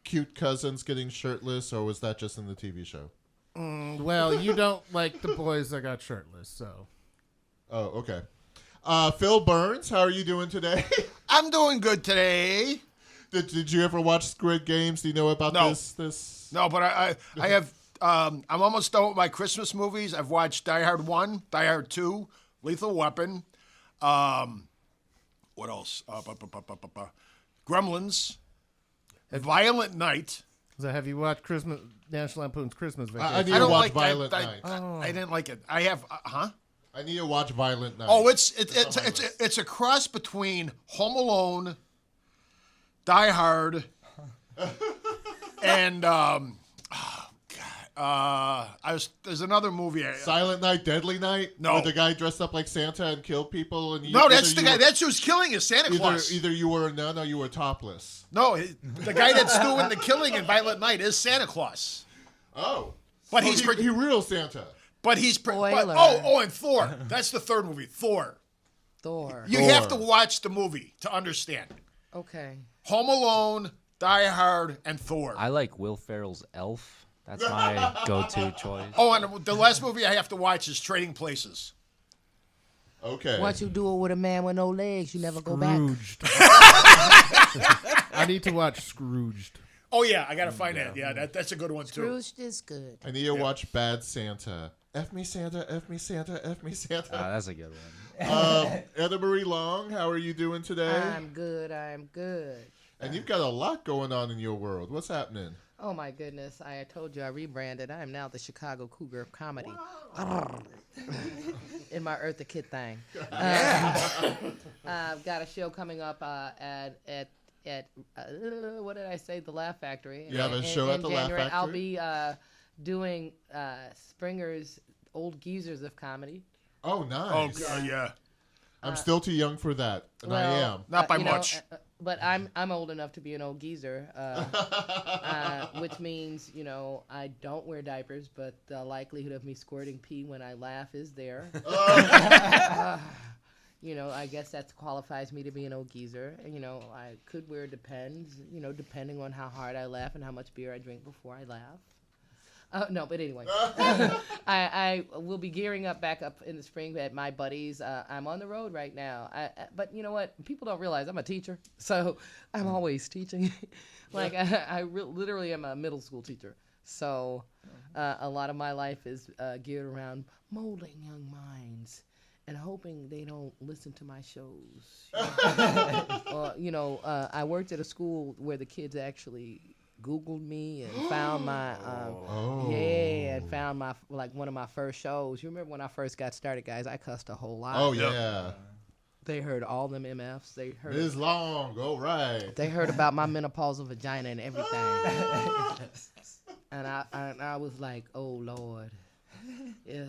cute cousins getting shirtless, or was that just in the TV show? Well, you don't like the boys that got shirtless, so. Oh, okay. Phil Burns, how are you doing today? I'm doing good today. Did you ever watch Squid Games? Do you know about No. this? No, but I have. I'm almost done with my Christmas movies. I've watched Die Hard 1, Die Hard 2, Lethal Weapon. What else? Gremlins. Violent Night. So have you watched National Lampoon's Christmas Vacation? I need to watch Violent Night. I didn't like it. I have. I need to watch Violent Night. Oh, it's a cross between Home Alone, Die Hard, and there's another movie. Silent Night, Deadly Night? No. Where the guy dressed up like Santa and killed people? And No, that's the guy. That's who's killing is Santa Claus. Either you were you were topless. No, the guy that's doing the killing in Violent Night is Santa Claus. Oh. But So he's he real Santa. But he's Spoiler. and Thor. That's the third movie, Thor. Thor. You have to watch the movie to understand. Okay. Home Alone, Die Hard, and Thor. I like Will Ferrell's Elf. That's my go-to choice. Oh, and the last movie I have to watch is Trading Places. Okay. Once you do it with a man with no legs, you never go back. Scrooged. I need to watch Scrooged. Oh yeah, I gotta find that. Yeah, that's a good one too. Scrooged is good. I need to watch Bad Santa. F me Santa, F me Santa, F me Santa. That's a good one. Anna Marie Long, how are you doing today? I'm good. And you've got a lot going on in your world. What's happening? Oh my goodness! I told you I rebranded. I am now the Chicago Cougar of Comedy. In my Eartha Kitt thing. I've got a show coming up at what did I say? The Laugh Factory. You have a show at the Laugh January. I'll Factory? be doing Springer's Old Geezers of Comedy. Oh, nice. Oh yeah. I'm still too young for that, and I am. Not by you know, much. But I'm old enough to be an old geezer, which means I don't wear diapers, but the likelihood of me squirting pee when I laugh is there. I guess that qualifies me to be an old geezer. I could wear Depends, depending on how hard I laugh and how much beer I drink before I laugh. No, but anyway, I will be gearing up back up in the spring at my buddies. I'm on the road right now. But you know what? People don't realize I'm a teacher, so I'm always teaching. I literally am a middle school teacher. So a lot of my life is geared around molding young minds and hoping they don't listen to my shows. I worked at a school where the kids actually Googled me and found my found my one of my first shows. You remember when I first got started, guys? I cussed a whole lot. Oh yeah. They heard all them MFs. They heard It is long. Go right. They heard about my menopausal vagina and everything. and I was like, oh Lord, yeah.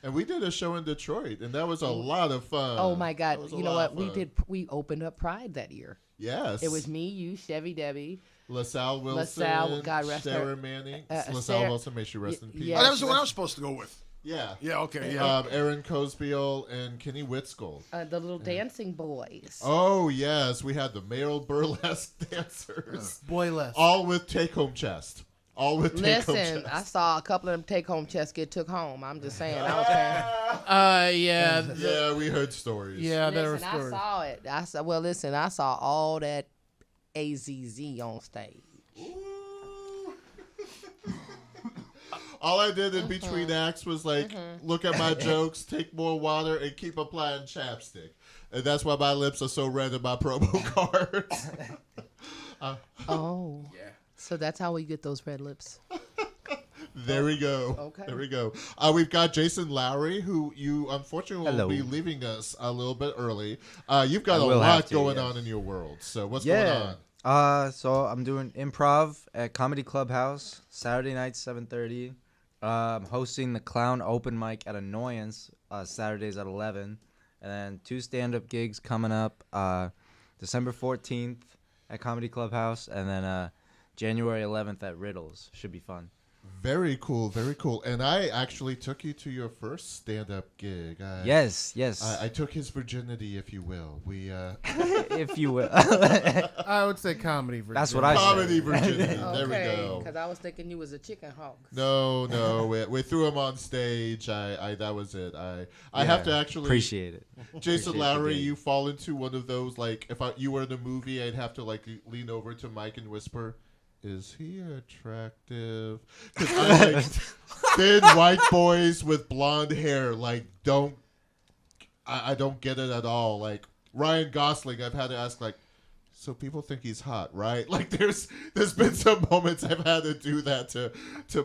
And we did a show in Detroit, and that was a lot of fun. Oh my God! That was a You know lot what? of fun. We opened up Pride that year. Yes. It was me, you, Chevy Debbie. LaSalle Wilson, LaSalle, God rest her. Sarah Manning. LaSalle Sarah- Wilson, may she rest in peace. yeah. Oh, that was the one I was supposed to go with. Yeah. Yeah. Okay. Yeah. Aaron Cosbeil and Kenny Whitskold. The little dancing boys. Oh, yes. We had the male burlesque dancers. Boyless. All with take-home chest. All with take-home Listen, chest. I saw a couple of them take-home chests get took home. I'm just saying. I was paying. Yeah. Yeah, we heard stories. Yeah, there were Listen, I stories. saw it. I saw all that AZZ on stage. All I did in between acts was look at my jokes, take more water, and keep applying chapstick. And that's why my lips are so red in my promo cards. Oh. Yeah. So that's how we get those red lips. There we go. Okay. There we go. We've got Jason Lowry, who you unfortunately will Hello. be leaving us a little bit early. You've got I a will lot have to, going yes. on in your world. So what's going on? So I'm doing improv at Comedy Clubhouse Saturday night 7:30. I'm hosting the Clown Open Mic at Annoyance Saturdays at 11, and then 2 stand-up gigs coming up December 14th at Comedy Clubhouse, and then January 11th at Riddles. Should be fun. Very cool, very cool. And I actually took you to your first stand-up gig. Yes. I took his virginity, if you will. We If you will. I would say comedy version. That's what I comedy said. virginity. There we Okay, go. because I was thinking you was a chicken hawk. No, we threw him on stage. I that was it. I have to actually Appreciate it. Jason Appreciate the Lowry, gig. you fall into one of those, like, if you were in a movie, I'd have to, like, lean over to Mike and whisper, is he attractive? Because I like thin white boys with blonde hair, like, I don't get it at all. Like, Ryan Gosling, I've had to ask, like, so people think he's hot, right? Like, there's been some moments I've had to do that to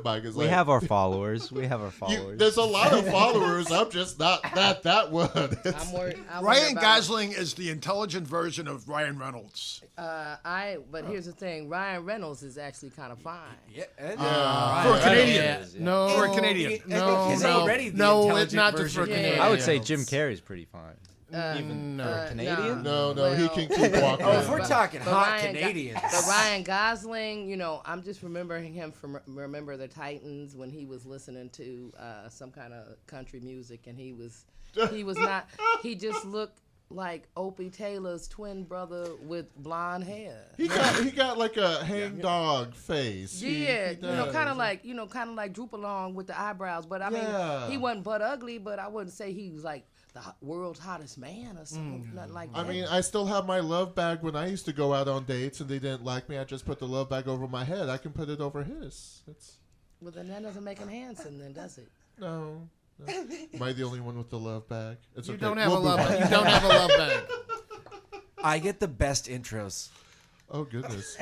Mike. It's We like, have our followers. there's a lot of followers. I'm just not that one. It's- I'm worried Ryan about, Gosling is the intelligent version of Ryan Reynolds. But here's the thing: Ryan Reynolds is actually kind of fine. Yeah. For a Canadian. No. For a Canadian. No, He's no. already the No, intelligent it's not just for version. Canadians. I would say Jim Carrey's pretty fine. No. Canadian? No, he can keep walking. Oh, if we're talking But hot Ryan Canadians. But Ryan Gosling, I'm just remembering him from Remember the Titans when he was listening to some kind of country music, and he was not. He just looked like Opie Taylor's twin brother with blonde hair. He got like a hang dog face. Yeah, He does. kind of like droop along with the eyebrows. But I mean, he wasn't butt ugly, but I wouldn't say he was like the world's hottest man or something, nothing like that. I mean, I still have my love bag when I used to go out on dates and they didn't like me. I just put the love bag over my head. I can put it over his. Well, then that doesn't make him handsome, then, does it? No. Am I the only one with the love bag? It's You okay. don't have We'll a move love on. bag. You don't have a love bag. I get the best intros. Oh, goodness.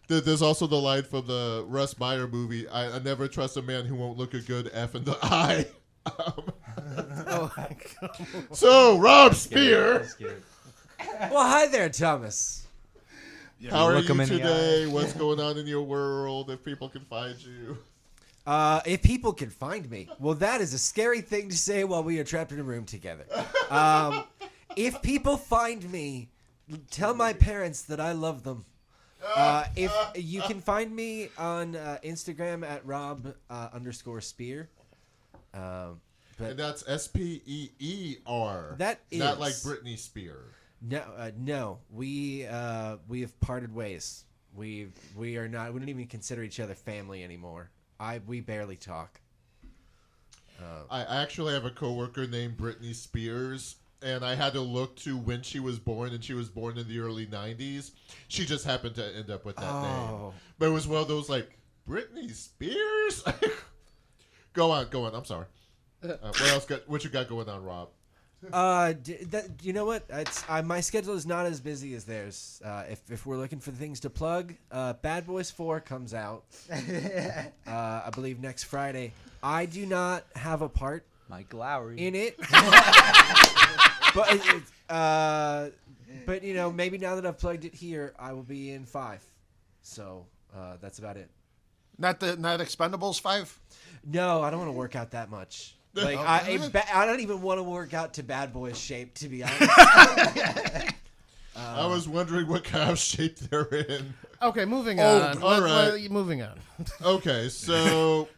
There's also the line from the Russ Meyer movie, I never trust a man who won't look a good F in the eye. Oh my God. So, Rob Spear, Well, hi there, Thomas. how are Look you 'em in the today? What's going on in your world, if people can find you? If people can find me, well, that is a scary thing to say while we are trapped in a room together. If people find me, tell my parents that I love them. If you can find me on Instagram at Rob_Spear. But And that's Speer. That not is- like Britney Spears. no, we have parted ways. We are not. We don't even consider each other family anymore. We barely talk. I actually have a coworker named Britney Spears, and I had to look to when she was born, and she was born in the early 90s. She just happened to end up with that name. But it was one of those, like, Britney Spears? Go on. I'm sorry. What you got going on, Rob? You know what? My schedule is not as busy as theirs. If we're looking for things to plug, Bad Boys 4 comes out. I believe next Friday. I do not have a part Mike Lowry. in it, but maybe now that I've plugged it here, I will be in 5. So that's about it. Not Expendables 5? No, I don't want to work out that much. Like I don't even want to work out to Bad Boys shape, to be honest. I was wondering what kind of shape they're in. Okay, moving on. all right. Moving on. Okay, so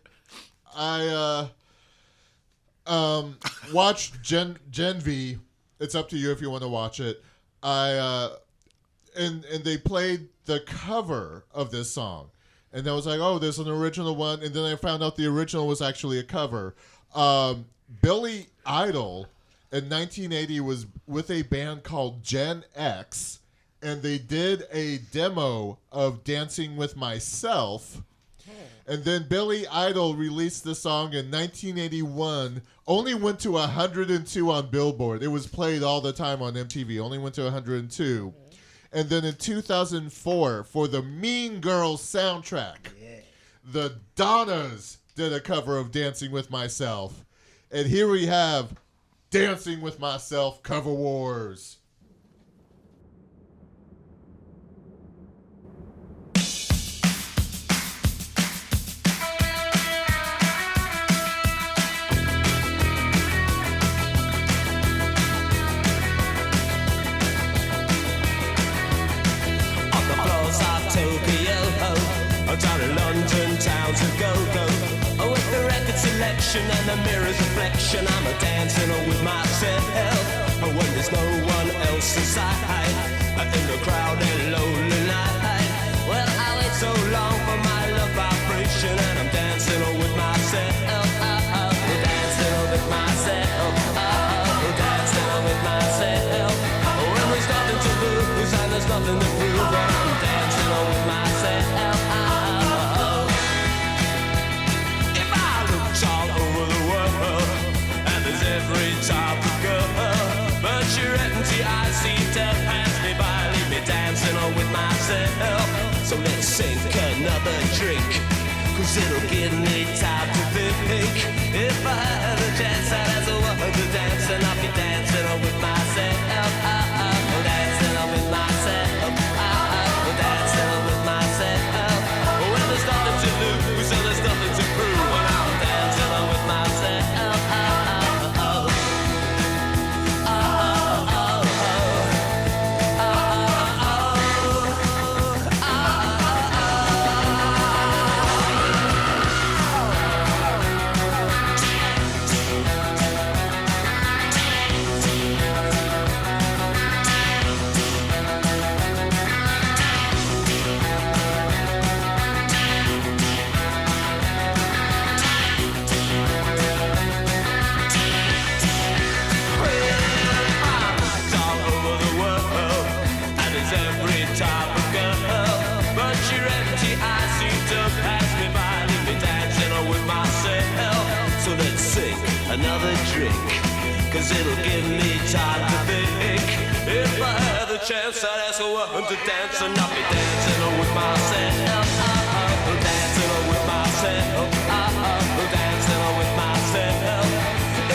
I watched Gen V. It's up to you if you want to watch it. And they played the cover of this song. And I was like, oh, there's an original one. And then I found out the original was actually a cover. Billy Idol in 1980 was with a band called Gen X, and they did a demo of Dancing with Myself. And then Billy Idol released the song in 1981, only went to 102 on Billboard. It was played all the time on MTV, only went to 102. And then in 2004, for the Mean Girls soundtrack, the Donnas did a cover of Dancing with Myself. And here we have Dancing with Myself Cover Wars. On the floors of Tokyo, down in London town to go. direction and the mirror's reflection. I'm a dancing with myself when there's no one else inside. In the crowd and lonely night. Well, I wait so long for my love vibration, and I'm dancing with myself. Dancing with myself. Dancing with myself. When there's nothing to lose and there's nothing to prove, but I'm dancing with myself. If I looked all over the world, and there's every type of girl, but your empty eyes seem to pass me by, leave me dancing with myself. So let's sink another drink, 'cause it'll give me time to think. If I had a chance, I'd ask a woman to dance, and I'll be dancing with myself. Dancing with myself. Dancing with myself. When there's nothing to lose, and there's nothing to prove, and I'm dancing with myself. All over the world, and there's every type of girl, but your empty eyes seem to pass me by, leave me dancing with myself. So let's sink another drink, 'cause it'll give me time to think. If I had the chance, I'd ask a woman to dance, and I'll be dancing with myself. Dancing with myself. Dancing with myself.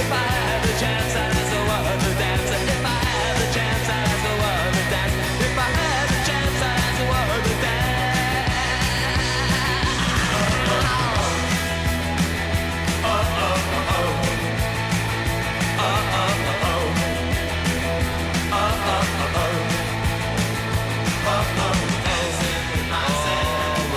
If I had the chance, I'd ask a woman to dance. If I had the chance, I'd ask a woman to dance. If I had the chance, I'd ask a woman to dance. Dancing with myself.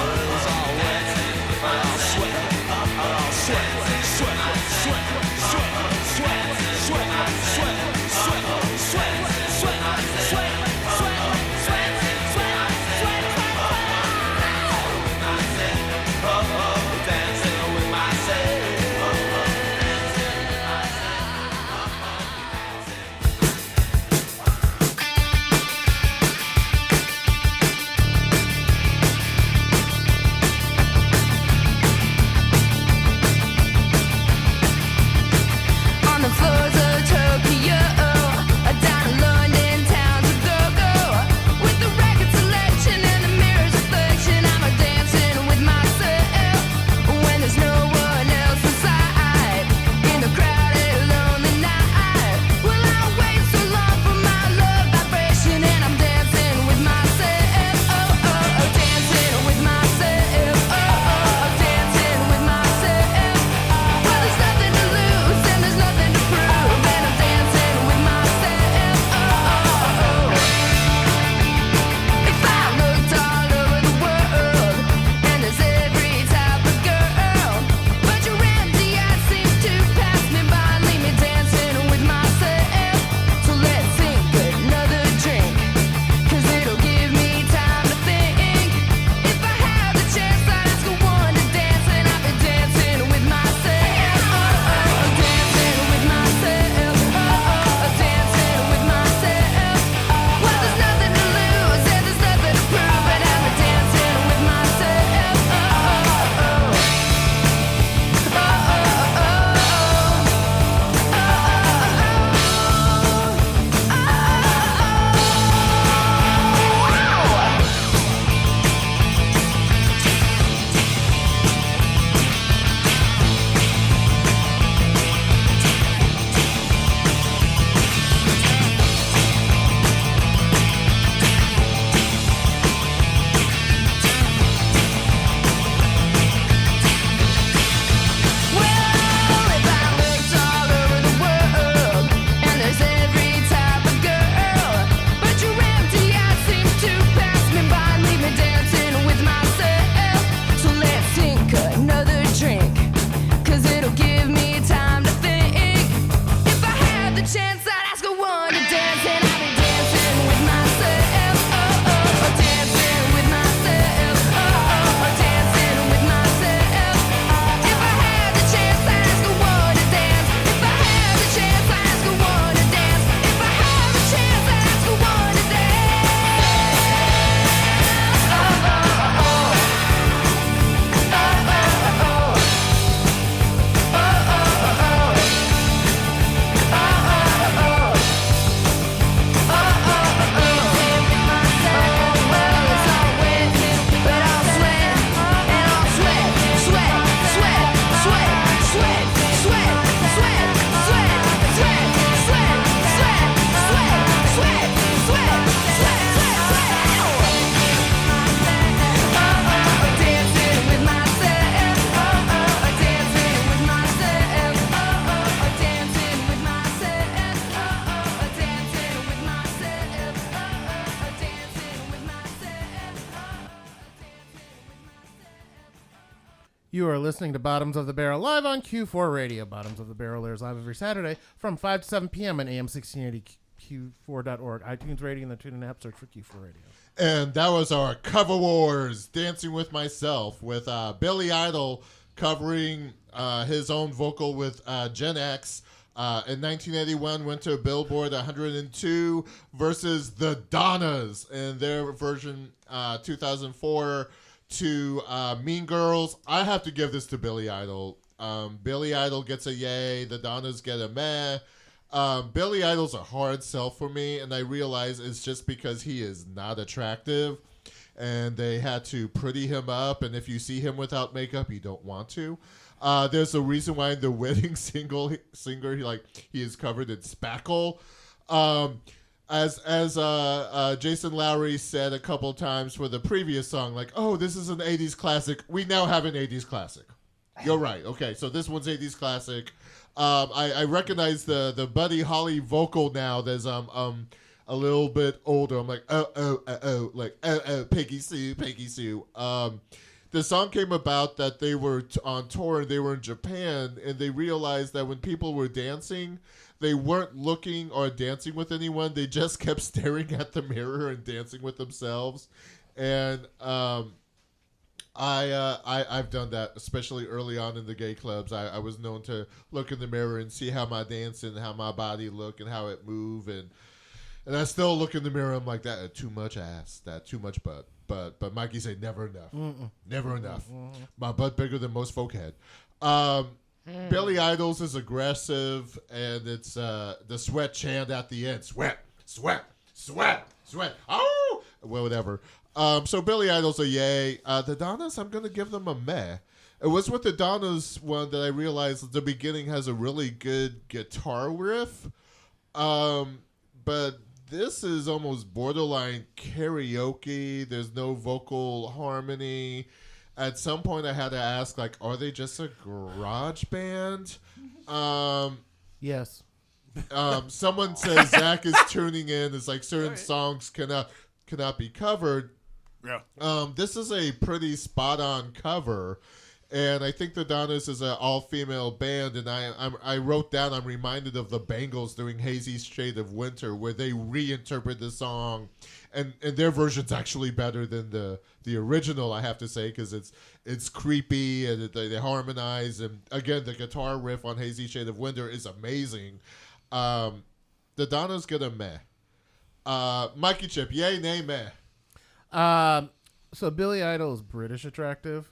You are listening to Bottoms of the Barrel live on Q4 Radio. Bottoms of the Barrel airs live every Saturday from 5 to 7 p.m. on AM 1680 Q4.org, iTunes Radio, and the TuneIn app. Search for Q4 Radio. And that was our Cover Wars, Dancing with Myself, with Billy Idol covering his own vocal with Gen X. In 1981, went to Billboard 102 versus the Donnas in their version 2004 to Mean Girls. I have to give this to Billy Idol. Billy Idol gets a yay. The Donnas get a meh. Billy Idol's a hard sell for me, and I realize it's just because he is not attractive, and they had to pretty him up, and if you see him without makeup, you don't want to. There's a reason why in the wedding singer he is covered in spackle. As Jason Lowry said a couple times for the previous song, like, oh, this is an 80s classic. We now have an 80s classic. You're right. Okay, so this one's 80s classic. I recognize the Buddy Holly vocal now. There's a little bit older. I'm like, oh, Peggy Sue. The song came about that they were on tour and they were in Japan, and they realized that when people were dancing, they weren't looking or dancing with anyone. They just kept staring at the mirror and dancing with themselves. And I've done that, especially early on in the gay clubs. I was known to look in the mirror and see how my dance and how my body look and how it move, and I still look in the mirror. I'm like, that too much ass, that too much butt. But Mikey said never enough, never enough. My butt bigger than most folk head. Billy Idol's is aggressive, and it's the sweat chant at the end. Sweat, sweat, sweat, sweat. Oh, well, whatever. So Billy Idol's a yay. The Donnas, I'm going to give them a meh. It was with the Donnas one that I realized that the beginning has a really good guitar riff. But this is almost borderline karaoke. There's no vocal harmony. At some point I had to ask, like, are they just a garage band? Yes. Someone says Zach is tuning in. It's like certain songs cannot be covered. Yeah. This is a pretty spot-on cover, and I think the Donnas is an all-female band, and I wrote down, I'm reminded of the Bangles doing Hazy Shade of Winter, where they reinterpret the song, and their version's actually better than the original, I have to say, because it's creepy, and they harmonize, and again, the guitar riff on Hazy Shade of Winter is amazing. The Donnas get a meh. Mikey Chip, yay, nay, meh. So Billy Idol is British attractive.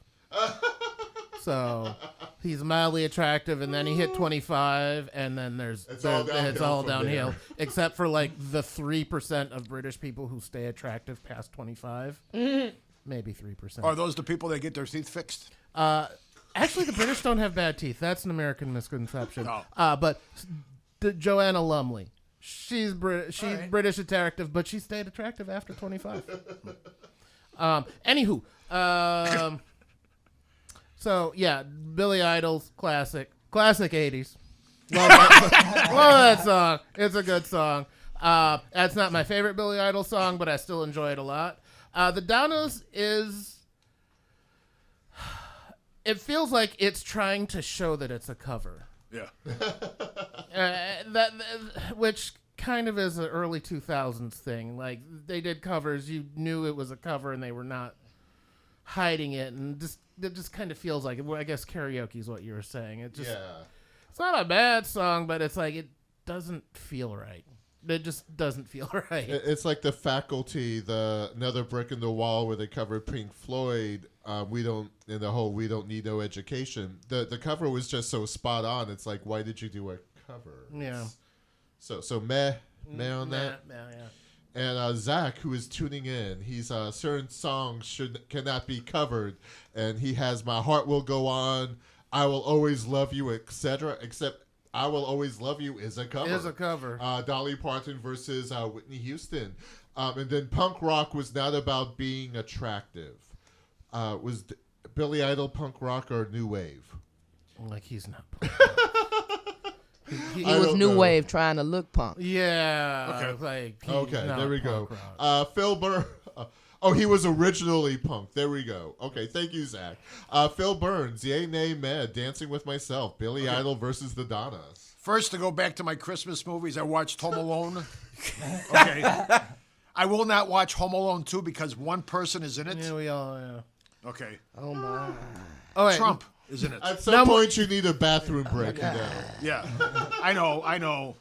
So he's mildly attractive, and then he hit 25, and then it's all downhill. Except for like the 3% of British people who stay attractive past 25. Maybe 3%. Are those the people that get their teeth fixed? Actually, the British don't have bad teeth. That's an American misconception. Oh. But Joanna Lumley. She's British attractive, but she stayed attractive after 25. Anywho, so yeah, Billy Idol's classic 80s. Love that song. It's a good song. That's not my favorite Billy Idol song, but I still enjoy it a lot. The Donnas it feels like it's trying to show that it's a cover. Yeah. Which kind of is an early 2000s thing. Like, they did covers, you knew it was a cover, and they were not hiding it, and it just kind of feels like it. Well, I guess karaoke is what you were saying. It's not a bad song, but it's like it doesn't feel right. It just doesn't feel right. It's like The Faculty, Another Brick in the Wall, where they covered Pink Floyd. We don't need no education. The cover was just so spot on. It's like, why did you do a cover? Yeah. So meh on that. Yeah. And Zach, who is tuning in, he's certain songs cannot be covered, and he has My Heart Will Go On, I Will Always Love You, etc. Except I Will Always Love You is a cover. Dolly Parton versus Whitney Houston. And then punk rock was not about being attractive. Was Billy Idol punk rock or new wave? Like, he's not punk. He was new wave trying to look punk. Yeah. Okay, there we go. Phil Burr. Oh, he was originally punk. There we go. Okay, thank you, Zach. Phil Burns, Yay, Nay, Meh, Dancing with Myself, Billy Idol versus the Donnas. First, to go back to my Christmas movies, I watched Home Alone. Okay. I will not watch Home Alone 2 because one person is in it. Yeah, we all. Yeah. Okay. Oh my. Oh wait. Trump is in it. At some point, you need a bathroom break. Yeah. I know.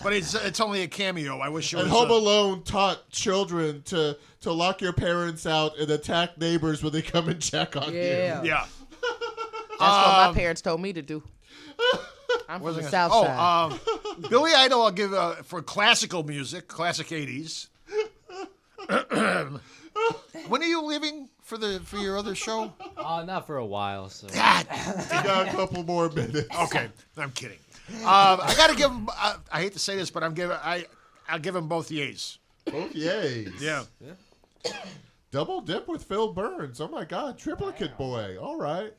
But it's only a cameo. I wish it was. And Home Alone taught children to lock your parents out and attack neighbors when they come and check on you. Yeah. Yeah. That's what my parents told me to do. I'm from the South Side. Billy Idol, I'll give for classical music, classic 80s. When are you leaving for your other show? Not for a while. So You got a couple more minutes. Okay, I'm kidding. I got to give him. I hate to say this, but I'll give him both yays. Both yays. Yeah. Double dip with Phil Burns. Oh my God, triplicate boy. All right.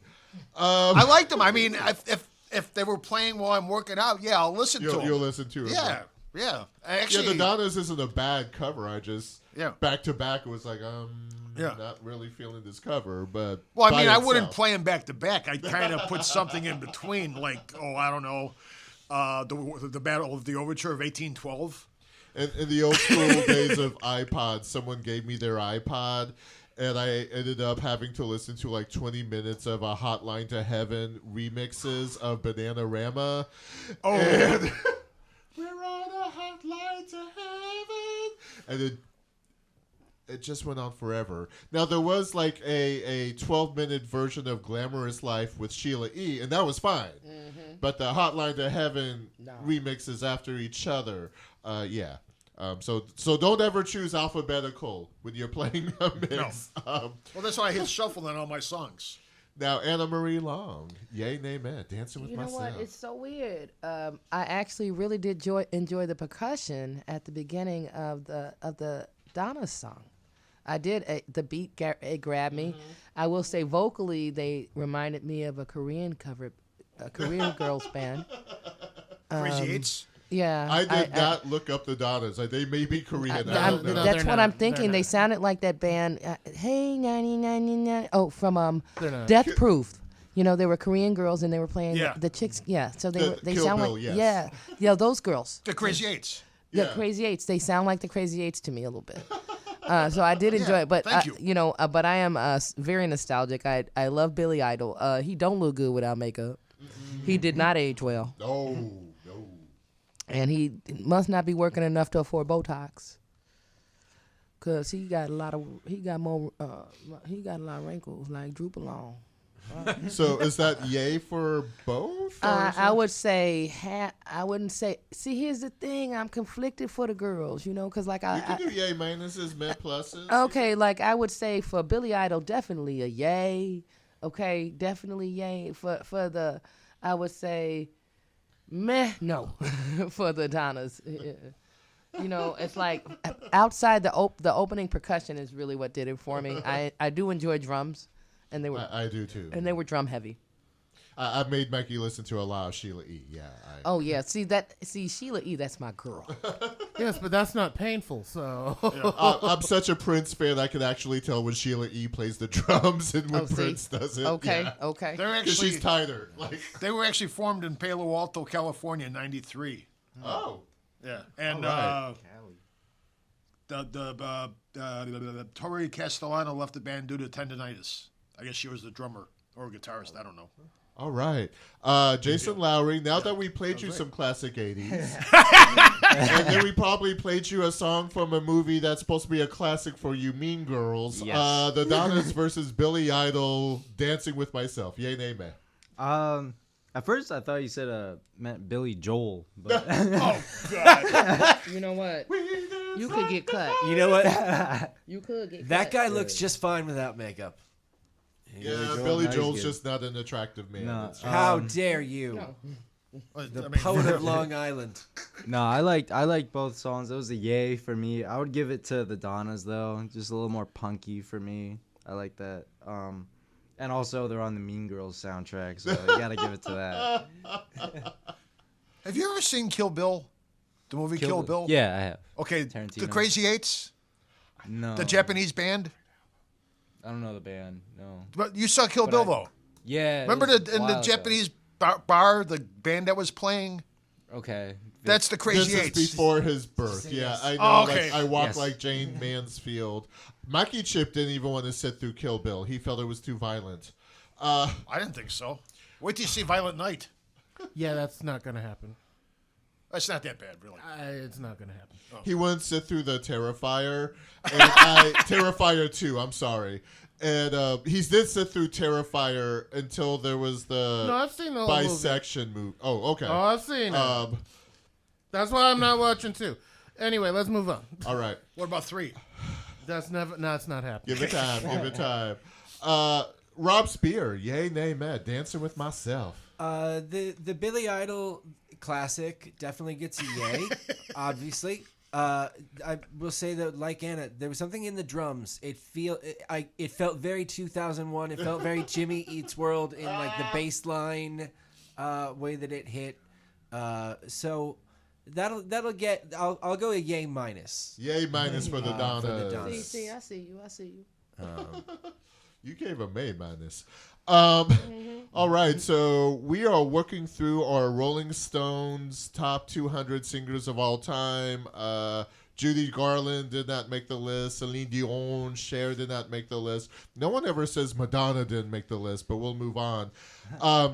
I liked them. I mean, if they were playing while I'm working out, yeah, I'll listen to them. You'll listen to it. Yeah. Actually, the Donnas isn't a bad cover. I just Yeah. back to back it was like Yeah. not really feeling this cover, but well, I by mean, I itself. wouldn't play them back to back. I'd kind of put something in between, like I don't know, the Battle of the Overture of 1812. In the old school days of iPods, someone gave me their iPod, and I ended up having to listen to like 20 minutes of a Hotline to Heaven remixes of Bananarama. Oh, And we're on a hotline to heaven, and it just went on forever. Now there was like a 12-minute version of Glamorous Life with Sheila E., and that was fine. Mm-hmm. But the Hotline to Heaven remixes after each other, yeah. So don't ever choose alphabetical when you're playing a mix. well, that's why I hit shuffle on all my songs. Now Anna Marie Long, Yay, Nay, Meh, Dancing with You know Myself. what? It's so weird. I actually really did enjoy the percussion at the beginning of the Donna song. I did. The beat it grabbed me. Mm-hmm. I will say vocally, they reminded me of a Korean girls band. Crazy Eights. Yeah, I did not look up the Donnas. They may be Korean. I don't know. That's what I'm thinking. They're They not. sounded like that band. Hey, 99. Oh, from They're not. Death Proof. You know, they were Korean girls and they were playing Yeah. the chicks. Yeah, so they Kill sound Bill, like yes. yeah, those girls. The Crazy Eights. The Yeah. Crazy Eights. They sound like the Crazy Eights to me a little bit. So I did enjoy it, but thank you. but I am very nostalgic. I love Billy Idol. He don't look good without makeup. He did not age well, No. and he must not be working enough to afford Botox. Cause he got a lot of wrinkles like Droop Along. So is that yay for both? or is I it- would say I wouldn't say. See, here's the thing. I'm conflicted for the girls, because like You can do yay minuses, meh pluses. okay, like I would say for Billy Idol, definitely a yay. Okay, definitely yay for the. I would say, meh no, for the Donnas. It's like outside the opening percussion is really what did it for me. I do enjoy drums, and they were I do too. and they were drum heavy. I made Mikey listen to a lot of Sheila E. Yeah. Oh yeah, see Sheila E. That's my girl. Yes, but that's not painful. So I'm such a Prince fan. I can actually tell when Sheila E. plays the drums and when Oh, see? Prince does it. Okay, Yeah. okay. They're 'Cause actually she's tighter. Like, they were actually formed in Palo Alto, California, in '93. oh. Yeah, and All the Tori Castellano left the band due to tendonitis. I guess she was the drummer or guitarist. I don't know. All right. Jason Lowry, now that we played you some classic 80s, and then we probably played you a song from a movie that's supposed to be a classic for you, Mean Girls, Yes. the Donnas versus Billy Idol, Dancing with Myself. Yay, nay, meh. At first, I thought you said meant Billy Joel, but Oh God! You know what? You could get cut. You know what? You could get That cut. guy looks just fine without makeup. Yeah, Joel, Billy no, he's Joel's good. just not an attractive man. No. It's- How dare you? The Poet of Long Island. no, I liked both songs. It was a yay for me. I would give it to the Donnas though, just a little more punky for me. I like that. And also they're on the Mean Girls soundtrack, so you gotta give it to that. Have you ever seen Kill Bill? The movie Kill Bill? Yeah, I have. Okay, Tarantino. the Crazy Eights. No. The Japanese band? I don't know the band. No. But you saw Kill Bill, though. Yeah. it Remember was in a the while ago. Japanese bar, the band that was playing? Okay. That's the This Crazy is Eights. before his birth. Yeah, I know. Oh, okay. Like, I walk Yes. like Jane Mansfield. Mikey Chip didn't even want to sit through Kill Bill. He felt it was too violent. I didn't think so. Wait till you see Violent Night. Yeah, that's not gonna happen. That's not that bad, really. It's not gonna happen. He wouldn't sit through the Terrifier. And Terrifier 2, I'm sorry. And he did sit through Terrifier until there was the No, I've seen the whole movie. bisection movie. Oh, okay. Oh, I've seen it. That's why I'm not watching 2. Anyway, let's move on. All right. What about 3? That's never. No, it's not happening. Give it time. Give it time. Rob Spear, Yay, Nay, Mad, Dancing with Myself. The Billy Idol classic definitely gets a yay, obviously. I will say that, like Anna, there was something in the drums. It felt very 2001. It felt very Jimmy Eats World in like the bass line way that it hit. So that'll get. I'll go a yay minus. Yay minus for the Donnas. For the Donnas. See, I see you. You gave a May minus. All right, so we are working through our Rolling Stones top 200 singers of all time. Judy Garland did not make the list. Celine Dion, Cher did not make the list. No one ever says Madonna didn't make the list, but we'll move on.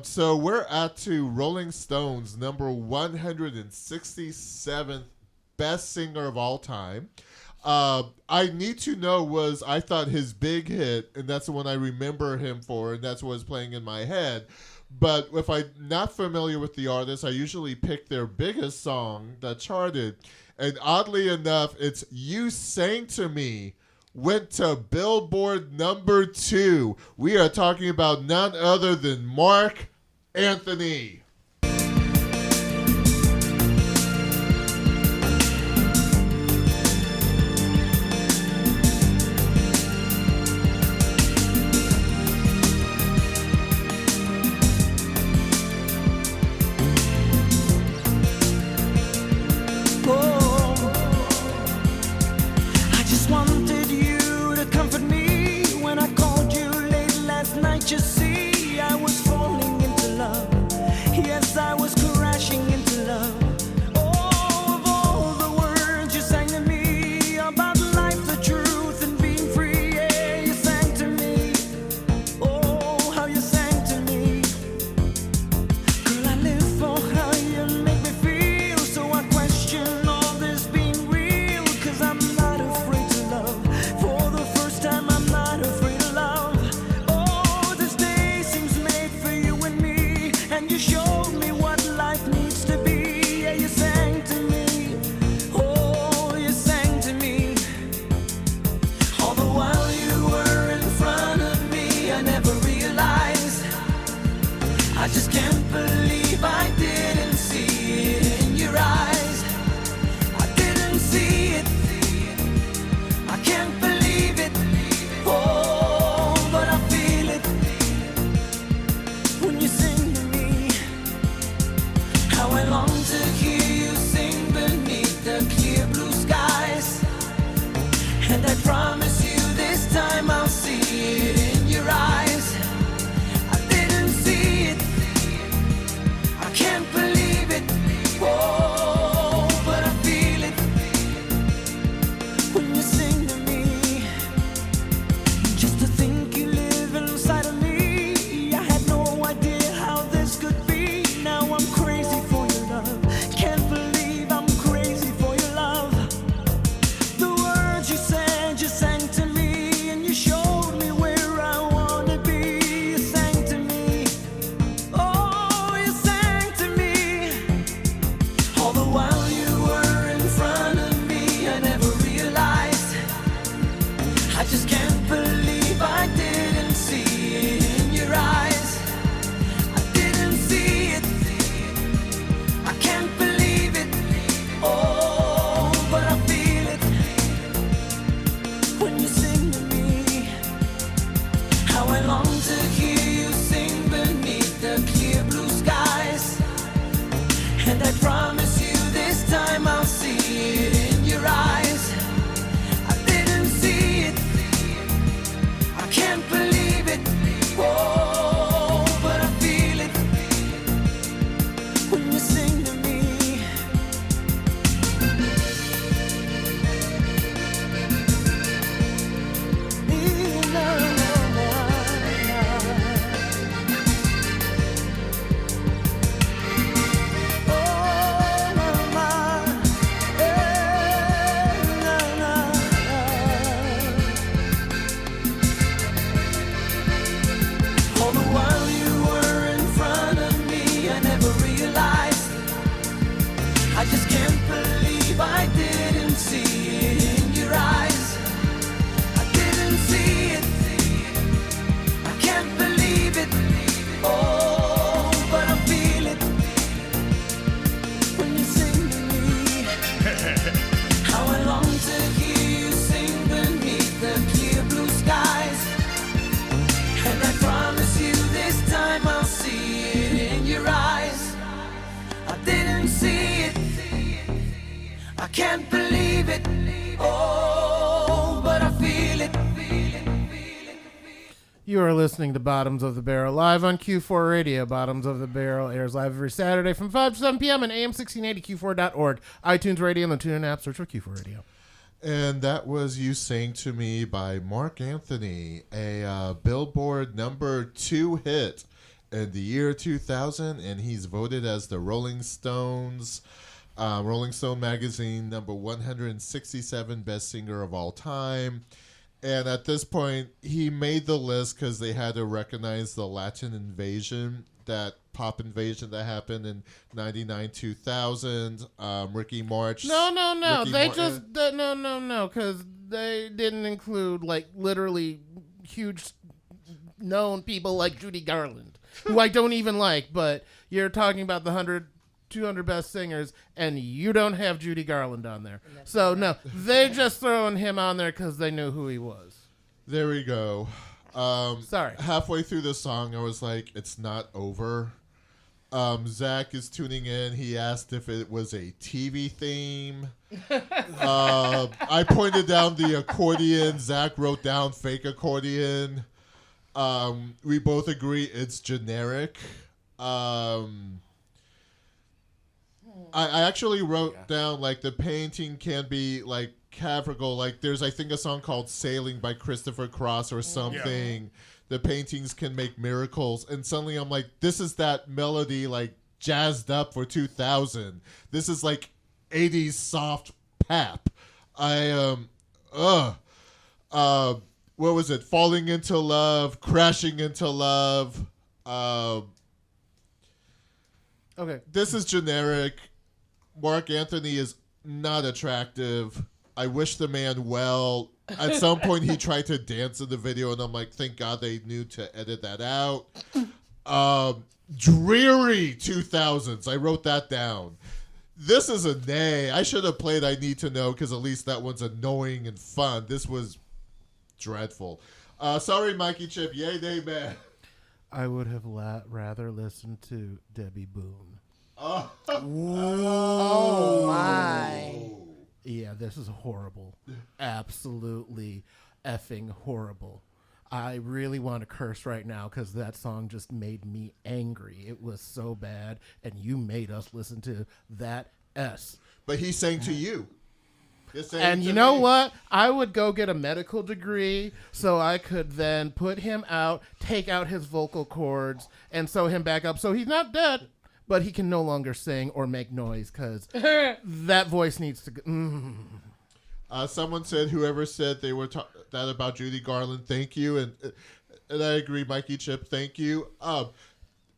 So we're at to Rolling Stones, number 167th best singer of all time. I Need to Know was, I thought, his big hit, and that's the one I remember him for, and that's what was playing in my head. But if I'm not familiar with the artist, I usually pick their biggest song that charted. And oddly enough, it's You Sang to Me, went to Billboard number 2. We are talking about none other than Mark Anthony. I just wanted you to comfort me when I called you late last night. You see, I was falling into love. Yes, I was crashing into love. Oh, of all the words you sang to me about life, the truth, and being free, yeah, you sang to me. Oh, how you sang to me. Girl, I live for how you make me feel, so I question all this being real, 'cause I'm not afraid to love. For the first time, I'm not afraid of love. Oh, this day seems made for you and me, and you showed me what life needs to be. Yeah, you sang to me. Oh, you sang to me. All the while you were in front of me, I never realized. I just can't believe I didn't see it in your eyes. I didn't see it. I can't believe it. Oh, but I feel it when you sing to me. How I long to hear you sing beneath the clear blue skies. And I promise you this time I'll see it in your eyes. I didn't see it. I can't believe it. Oh, but I feel it when you sing to me. Just to think you live inside of me, I had no idea how this could be. Now I'm crazy for your love. Can't believe I'm crazy for your love. The words you said, you sang to me, and you showed me where I wanna be. You sang to me. Oh, you sang to me. All the while you were in front of me, I never realized. I just can't believe I didn't see it in your eyes. I didn't see it. I can't believe it. Oh, but I feel it when you sing to me. How I long to hear you sing beneath the clear blue skies. And I promise you this time I'll see it in your eyes. I didn't see You are listening to Bottoms of the Barrel live on Q4 Radio. Bottoms of the Barrel airs live every Saturday from 5 to 7 p.m. on AM1680Q4.org, iTunes Radio, and the TuneIn app. Search for Q4 Radio. And that was You Sang to Me by Mark Anthony, a Billboard #2 hit in the year 2000, and he's voted as the Rolling Stone magazine number 167 best singer of all time. And at this point, he made the list because they had to recognize the Latin invasion, that pop invasion that happened in 99, 2000. Ricky March. No. Ricky No, because they didn't include, like, literally huge known people like Judy Garland, who I don't even like, but you're talking about the 200 best singers, and you don't have Judy Garland on there. So, no, they just throwing him on there because they knew who he was. There we go. Sorry. Halfway through the song, I was like, it's not over. Zach is tuning in. He asked if it was a TV theme. I pointed down the accordion. Zach wrote down fake accordion. We both agree it's generic. I actually wrote down, like, the painting can be, like, cavalier. Like, there's, I think, a song called Sailing by Christopher Cross or something. Yeah. The paintings can make miracles. And suddenly I'm like, this is that melody, like, jazzed up for 2000. This is, like, 80s soft pap. What was it? Falling into Love, Crashing into Love. Okay. This is generic. Mark Anthony is not attractive. I wish the man well. At some point, he tried to dance in the video, and I'm like, thank God they knew to edit that out. Dreary 2000s. I wrote that down. This is a nay. I should have played I Need to Know, because at least that one's annoying and fun. This was dreadful. Sorry, Mikey Chip. Yay, nay, man. I would have rather listened to Debbie Boone. Oh, my. Yeah, this is horrible. Absolutely effing horrible. I really want to curse right now because that song just made me angry. It was so bad, and you made us listen to that S. But he sang to you. And you know what? I would go get a medical degree so I could then put him out, take out his vocal cords, and sew him back up so he's not dead, but he can no longer sing or make noise because that voice needs to go. Someone said whoever said they were that about Judy Garland, thank you. And I agree, Mikey Chip, thank you.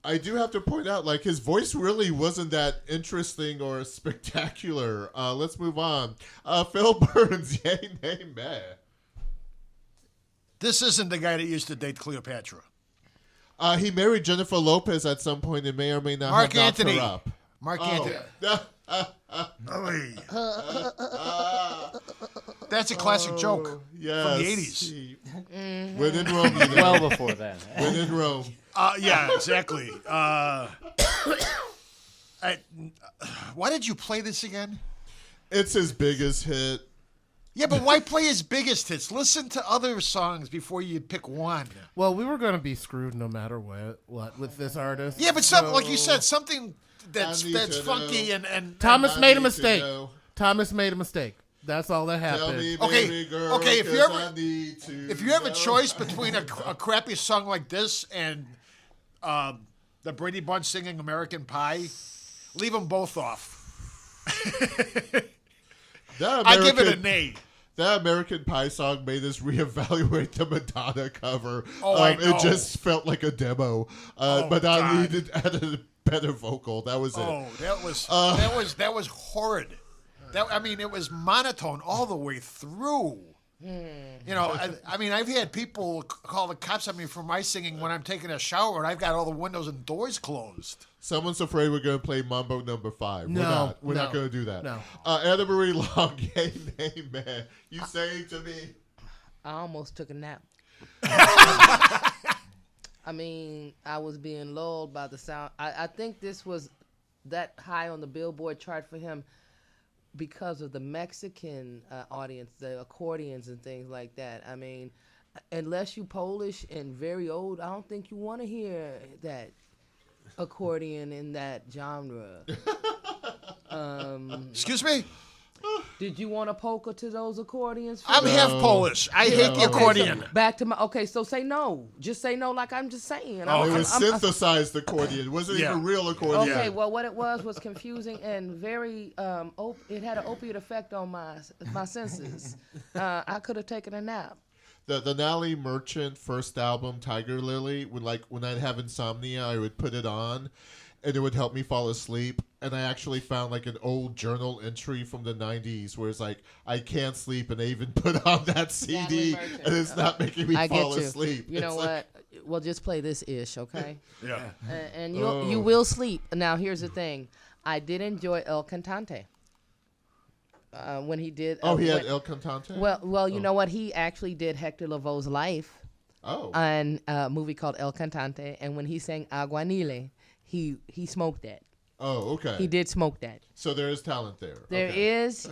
I do have to point out, like, his voice really wasn't that interesting or spectacular. Let's move on. Phil Burns, yay, nay, meh. This isn't the guy that used to date Cleopatra. He married Jennifer Lopez at some point and may or may not Mark have knocked Anthony. her up. Mark Anthony. That's a classic joke yes. from the 80s. When in Rome, you know. Well before then. When in Rome. Yeah, exactly. Why did you play this again? It's his biggest hit. Yeah, but why play his biggest hits? Listen to other songs before you pick one. Well, we were going to be screwed no matter what with this artist. Yeah, but something, like you said, something that's funky and Thomas made a mistake. Thomas made a mistake. That's all that happened. Tell me, Okay, baby girl, okay. If you have a choice between a crappy song like this and the Brady Bunch singing "American Pie," leave them both off. I give it a nay. That American Pie song made us reevaluate the Madonna cover. Oh, I know. It just felt like a demo. Madonna needed added a better vocal. That was it. Oh, that was horrid. It was monotone all the way through. You know, I mean, I've had people call the cops on me for my singing when I'm taking a shower and I've got all the windows and doors closed. Someone's afraid we're going to play Mambo number 5. We're not going to do that. No. Anna Marie Long, yay, nay, man. You saying to me? I almost took a nap. I mean, I was being lulled by the sound. I think this was that high on the Billboard chart for him because of the Mexican audience, the accordions and things like that. I mean, unless you Polish and very old, I don't think you want to hear that accordion in that genre. Excuse me? Did you want a polka to those accordions? I'm half Polish. I hate the accordion. So back to my so say no. Just say no, like I'm just saying. It was synthesized accordion. It wasn't even real accordion. Okay, well, what it was confusing and very. It had an opiate effect on my senses. I could have taken a nap. The Natalie Merchant first album, Tiger Lily, when I'd have insomnia, I would put it on, and it would help me fall asleep. And I actually found like an old journal entry from the 90s where it's like, I can't sleep, and I even put on that CD, and it's not making me fall asleep. You know what? We'll just play this ish, okay? Yeah. And you will sleep. Now, here's the thing. I did enjoy El Cantante. When he did. He had El Cantante? Well, you know what? He actually did Hector Lavoe's life. On a movie called El Cantante, and when he sang Aguanile, he smoked that. Oh, okay. He did smoke that. So there is talent there. There is,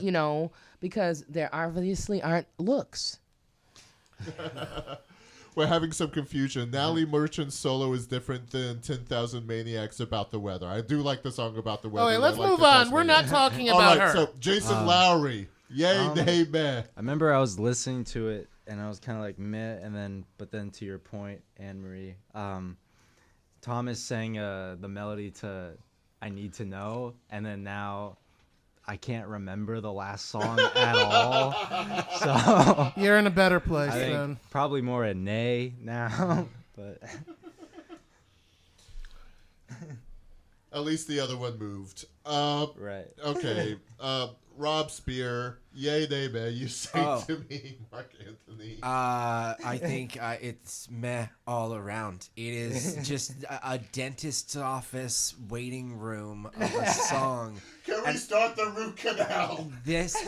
because there obviously aren't looks. We're having some confusion. Natalie Merchant's solo is different than 10,000 Maniacs About the Weather. I do like the song About the Weather. Okay, let's move on. We're not talking about her. So Jason Lowry. Yay, nay, meh. I remember I was listening to it, and I was kind of like meh, but then to your point, Anne-Marie, Thomas sang the melody to I Need to Know, and then now I can't remember the last song at all. So you're in a better place I think then. Probably more a nay now, but at least the other one moved. Right. Okay. Rob Spear, yay, nay, meh. You say to me, Mark Anthony. I think it's meh all around. It is just a dentist's office waiting room of a song. Can we start the root canal? This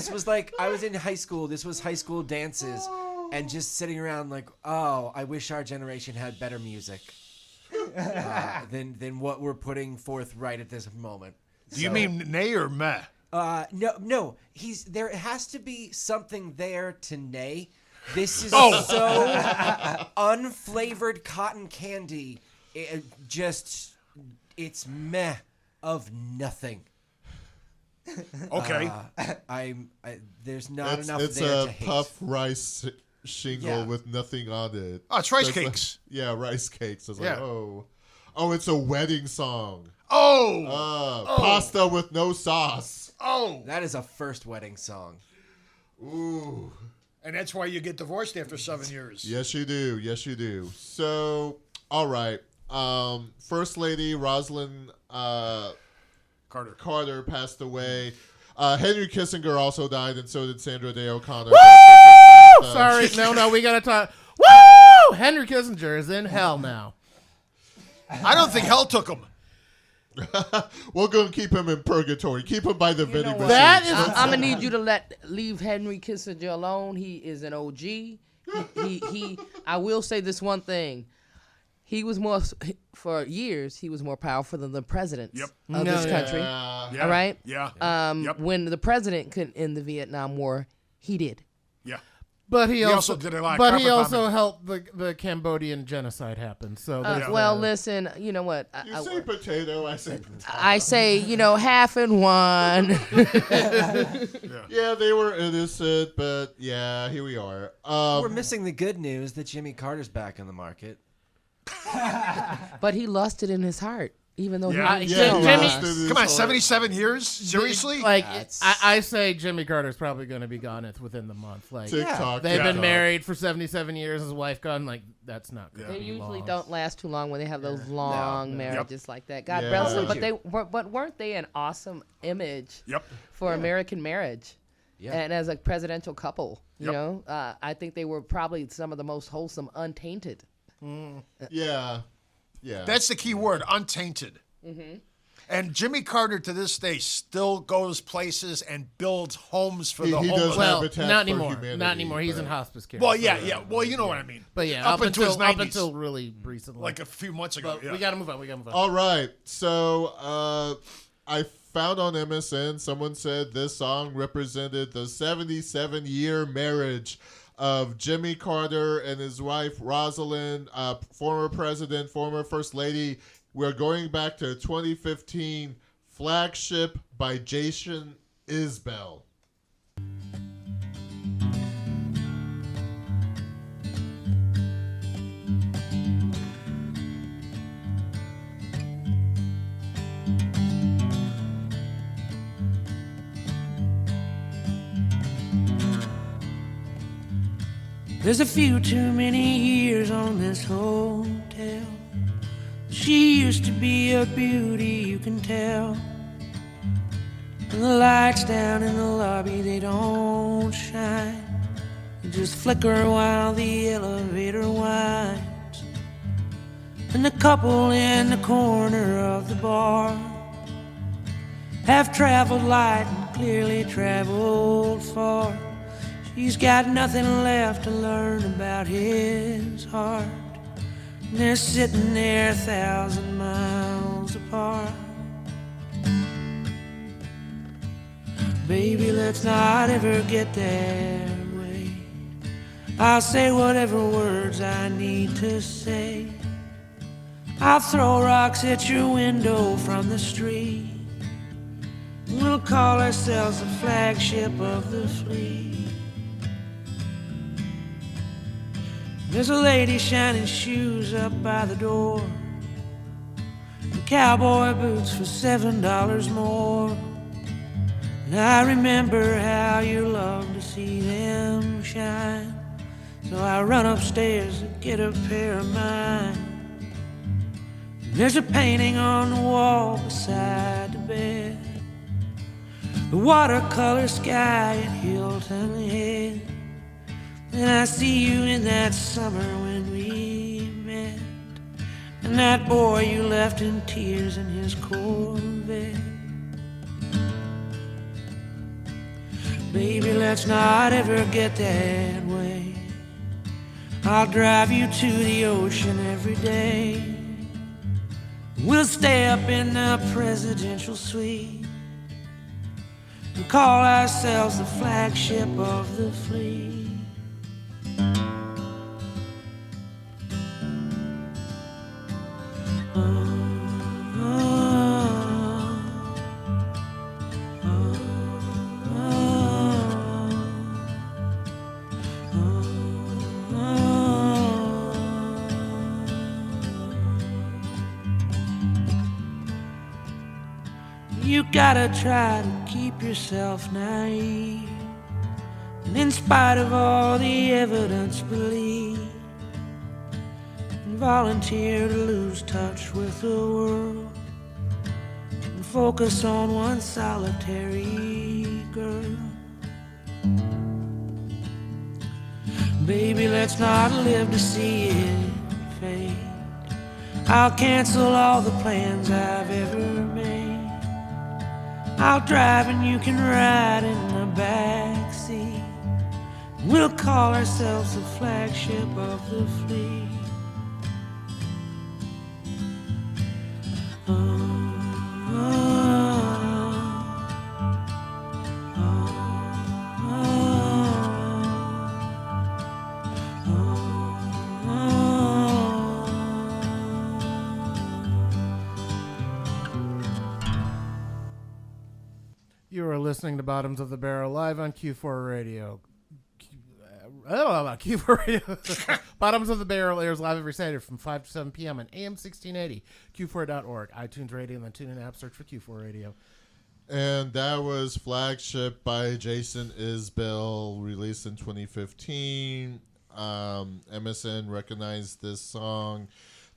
was like, I was in high school. This was high school dances. And just sitting around like, oh, I wish our generation had better music than what we're putting forth right at this moment. Do you mean nay or meh? No. There has to be something there to nay. This is so unflavored cotton candy. It's meh of nothing. Okay. There's not enough it's there a to hate. puff rice shingle with nothing on it. Oh, it's rice cakes. Rice cakes. I was like, oh, it's a wedding song. Pasta with no sauce. That is a first wedding song. Ooh. And that's why you get divorced after 7 years. Yes, you do. So, all right. First Lady Rosalind Carter passed away. Henry Kissinger also died, and so did Sandra Day O'Connor. Woo! Sorry, no, we gotta talk. Woo! Henry Kissinger is in hell now. I don't think hell took him. We're going to keep him in purgatory. Keep him by the vending machine. I'm going to need you to leave Henry Kissinger alone. He is an OG. I will say this one thing. He was for years, he was more powerful than the president of this country. All right? Yeah. When the president couldn't end the Vietnam War, he did. Yeah. But he also did a lot. But he also helped the Cambodian genocide happen. So listen, you know what? You say potato, I say potato. I say, half and one. Yeah, they were innocent, but here we are. We're missing the good news that Jimmy Carter's back in the market. But he lost it in his heart, even though Jimmy. Come on, 77 years? Seriously? I say Jimmy Carter's probably going to be gone within the month. TikTok. They've been married for 77 years. His wife gone. That's not good. They usually don't last too long when they have those long marriages like that. God bless them. But weren't they an awesome image for American marriage? Yeah. And as a presidential couple, you know, I think they were probably some of the most wholesome, untainted. Yeah. That's the key word, untainted. Mm-hmm. And Jimmy Carter to this day still goes places and builds homes for the homeless. Well, not anymore. Not anymore. He's in hospice care. Well, yeah. Well, you know what I mean. But up until really recently, like a few months ago. We gotta move on. All right. So I found on MSN someone said this song represented the 77-year marriage of Jimmy Carter and his wife Rosalind, former president, former first lady. We're going back to 2015, Flagship by Jason Isbell. There's a few too many years on this hotel. She used to be a beauty, you can tell. And the lights down in the lobby, they don't shine. They just flicker while the elevator winds. And the couple in the corner of the bar have traveled light and clearly traveled far. She's got nothing left to learn about his heart. And they're sitting there 1,000 miles apart. Baby, let's not ever get that way. I'll say whatever words I need to say. I'll throw rocks at your window from the street. We'll call ourselves the flagship of the fleet. There's a lady shining shoes up by the door, and cowboy boots for $7 more. And I remember how you love to see them shine, so I run upstairs to get a pair of mine. And there's a painting on the wall beside the bed, the watercolor sky at Hilton Head. And I see you in that summer when we met, and that boy you left in tears in his Corvette. Baby, let's not ever get that way. I'll drive you to the ocean every day. We'll stay up in the presidential suite and call ourselves the flagship of the fleet. You gotta try to keep yourself naive, and in spite of all the evidence, believe, and volunteer to lose touch with the world and focus on one solitary girl. Baby, let's not live to see it fade. I'll cancel all the plans I've ever made. I'll drive and you can ride in the back seat. We'll call ourselves the flagship of the fleet. You are listening to Bottoms of the Barrel live on Q4 Radio. I don't know about Q4 Radio. Bottoms of the Barrel airs live every Saturday from 5 to 7 p.m. on AM 1680, Q4.org, iTunes Radio, and the TuneIn app. Search for Q4 Radio. And that was Flagship by Jason Isbell, released in 2015. MSN recognized this song,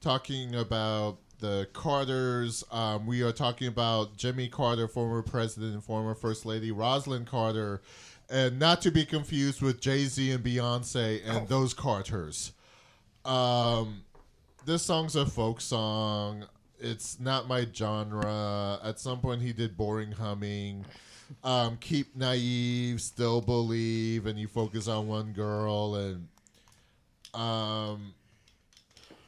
talking about the Carters. We are talking about Jimmy Carter, former president and former First Lady Rosalind Carter, and not to be confused with Jay-Z and Beyonce and those Carters. This song's a folk song. It's not my genre. At some point he did Boring Humming. Keep Naive, Still Believe, and you focus on one girl. And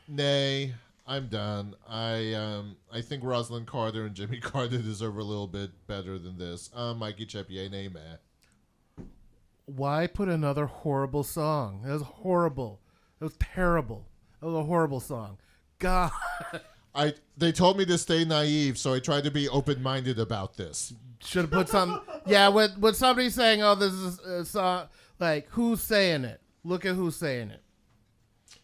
nay, I'm done. I think Rosalind Carter and Jimmy Carter deserve a little bit better than this. Mikey Chepier, nay, man. why put another horrible song? That was horrible. It was terrible. It was a horrible song. God. They told me to stay naive, so I tried to be open-minded about this. Should have put some. Yeah, when somebody's saying, "Oh, this is a song," like who's saying it? Look at who's saying it.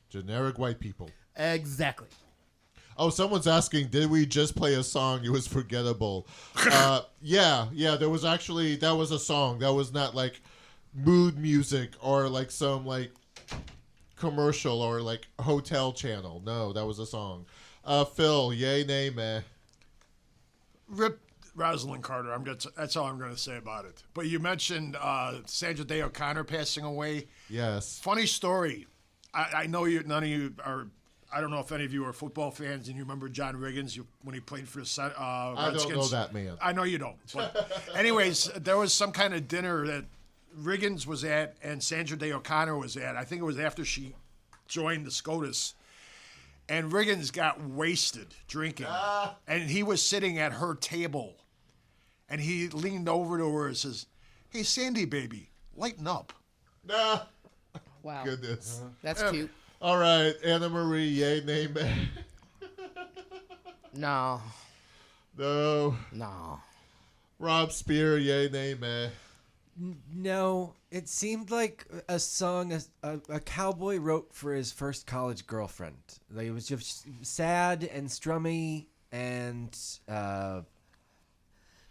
Generic white people. Exactly. Oh, someone's asking, did we just play a song? It was forgettable. Yeah. There was actually that was a song. That was not like mood music or like some like commercial or like hotel channel. No, that was a song. Phil, yay, nay, meh. Rip Rosalind Carter. That's all I'm going to say about it. But you mentioned Sandra Day O'Connor passing away. Yes. Funny story. I know none of you are. I don't know if any of you are football fans and you remember John Riggins when he played for the Redskins. I don't know that man. I know you don't. But anyways, there was some kind of dinner that Riggins was at and Sandra Day O'Connor was at. I think it was after she joined the SCOTUS. And Riggins got wasted drinking. And he was sitting at her table. And he leaned over to her and says, "Hey, Sandy, baby, lighten up." Nah. Wow. Goodness. That's cute. All right, Anna Marie, yay, nay, meh. No. No. No. Rob Spear, yay, nay, meh. No, it seemed like a song a cowboy wrote for his first college girlfriend. Like, it was just sad and strummy, and I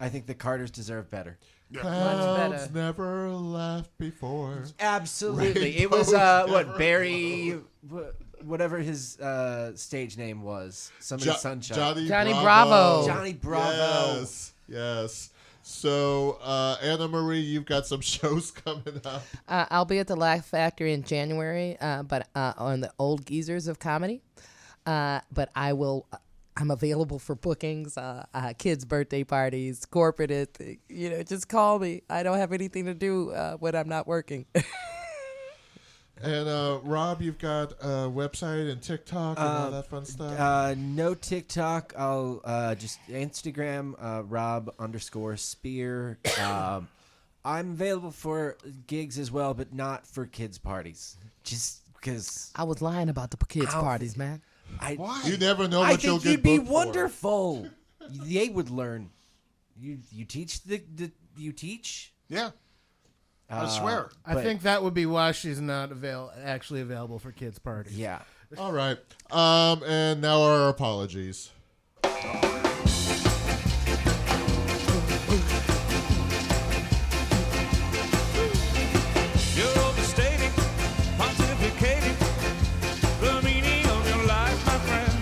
think the Carters deserve better. Clouds better. never laughed before. Absolutely. It was, Rainbows Barry, whatever his stage name was. Somebody Sunshine. Johnny Bravo. Johnny Bravo. Yes. So, Anna Marie, you've got some shows coming up. I'll be at the Laugh Factory in January, but on the Old Geezers of Comedy. But I'm available for bookings, kids' birthday parties, corporate. Just call me. I don't have anything to do when I'm not working. And Rob, you've got a website and TikTok and all that fun stuff. No TikTok. I'll just Instagram Rob_Spear. I'm available for gigs as well, but not for kids' parties. Just because I was lying about the kids' parties, man. Why? You never know I what you'll think get you'd be booked for. wonderful. They would learn. You teach you teach. Yeah. I swear. I think that would be why she's not actually available for kids' parties. Yeah. All right. And now our apologies. You're overstating, pontificating the meaning of your life, my friend.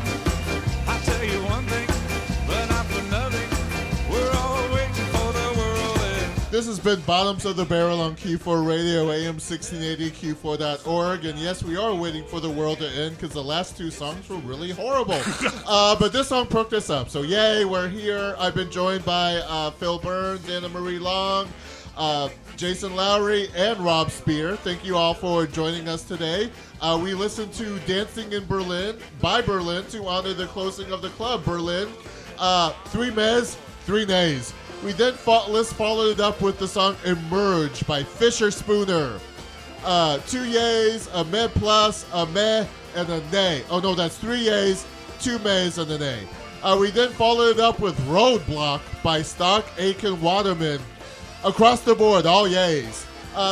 I'll tell you one thing, but not for nothing. We're all waiting for the world end. This has been Bottoms of the Barrel on Q4 Radio, AM 1680, Q4.org. And yes, we are waiting for the world to end because the last two songs were really horrible. But this song perked us up. So yay, we're here. I've been joined by Phil Burns, Anna Marie Long, Jason Lowry, and Rob Spear. Thank you all for joining us today. We listened to Dancing in Berlin by Berlin to honor the closing of the club, Berlin. 3 mehs, 3 nays. We then followed it up with the song Emerge by Fisher Spooner. 2 yays, a meh plus, a meh, and a nay. Oh no, that's 3 yays, 2 mehs, and a nay. We then followed it up with Roadblock by Stock Aitken Waterman. Across the board, all yays.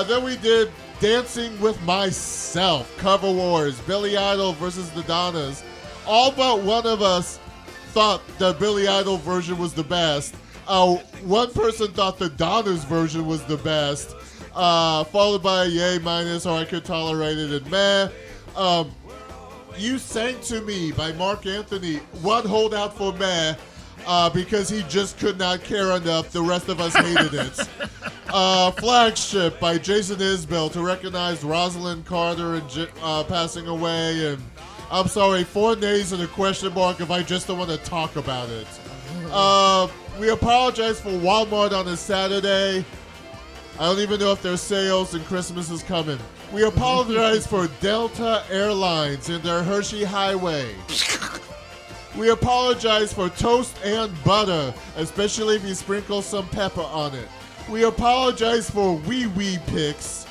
Then we did Dancing with Myself, Cover Wars, Billy Idol versus the Donnas. All but one of us thought the Billy Idol version was the best. One person thought the Donnas version was the best, followed by a yay minus or I could tolerate it and meh. You Sang to Me by Mark Anthony, one holdout for meh, because he just could not care enough. The rest of us hated it. Flagship by Jason Isbell to recognize Rosalind Carter and passing away. And I'm sorry, 4 nays and a question mark if I just don't want to talk about it. We apologize for Walmart on a Saturday. I don't even know if there's sales and Christmas is coming. We apologize for Delta Airlines and their Hershey Highway. We apologize for toast and butter, especially if you sprinkle some pepper on it. We apologize for wee-wee pics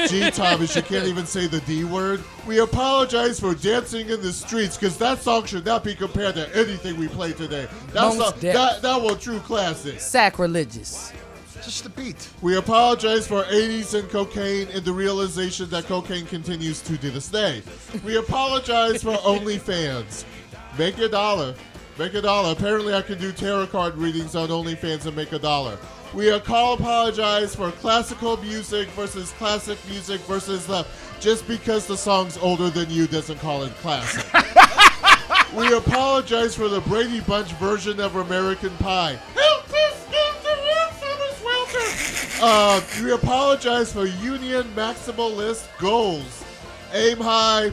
Gee, Thomas, you can't even say the D word. We apologize for dancing in the streets because that song should not be compared to anything we play today. That was true classic. Sacrilegious. Just the beat. We apologize for 80s and cocaine and the realization that cocaine continues to this day. We apologize for OnlyFans. Make a dollar. Make a dollar. Apparently, I can do tarot card readings on OnlyFans and make $1. We apologize for classical music versus classic music versus the just because the song's older than you doesn't call it classic. We apologize for the Brady Bunch version of American Pie. We apologize for Union Maximalist goals. Aim high,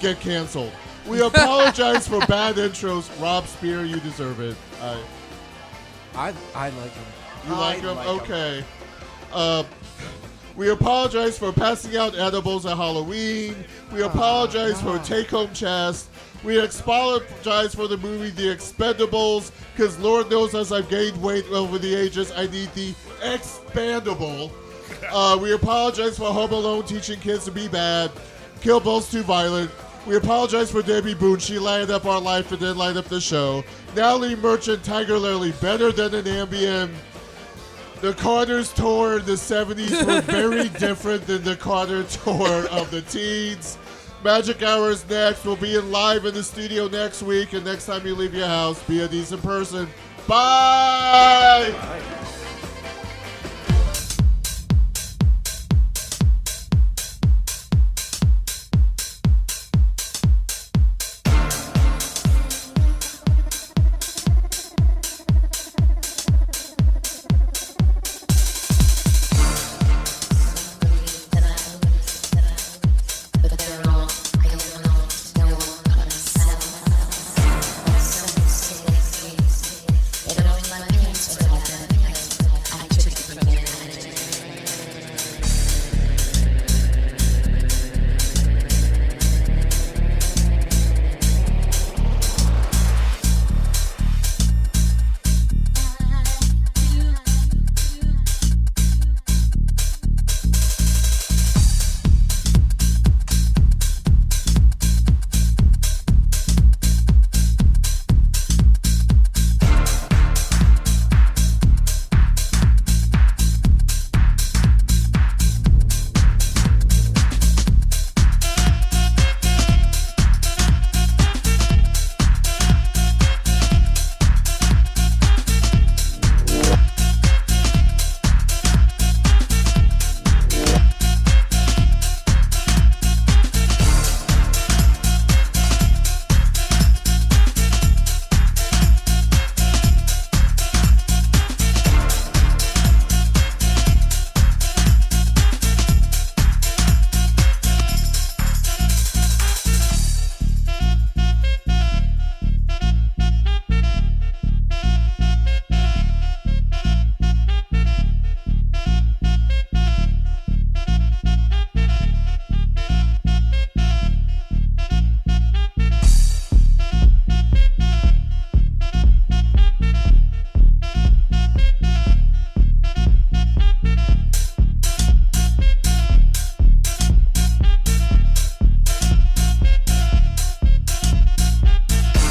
get canceled. We apologize for bad intros. Rob Spear, you deserve it. I like him. You like him? Okay. We apologize for passing out edibles at Halloween. We apologize for take-home chest. We apologize for the movie The Expendables, because Lord knows as I've gained weight over the ages, I need the expandable. We apologize for Home Alone teaching kids to be bad. Kill Bill's too violent. We apologize for Debbie Boone. She lighted up our life and then light up the show. Natalie Merchant, Tiger Lily, better than an Ambien. The Carters tour in the 70s were very different than the Carter tour of the teens. Magic Hour's next. We'll be live in the studio next week. And next time you leave your house, be a decent person. Bye!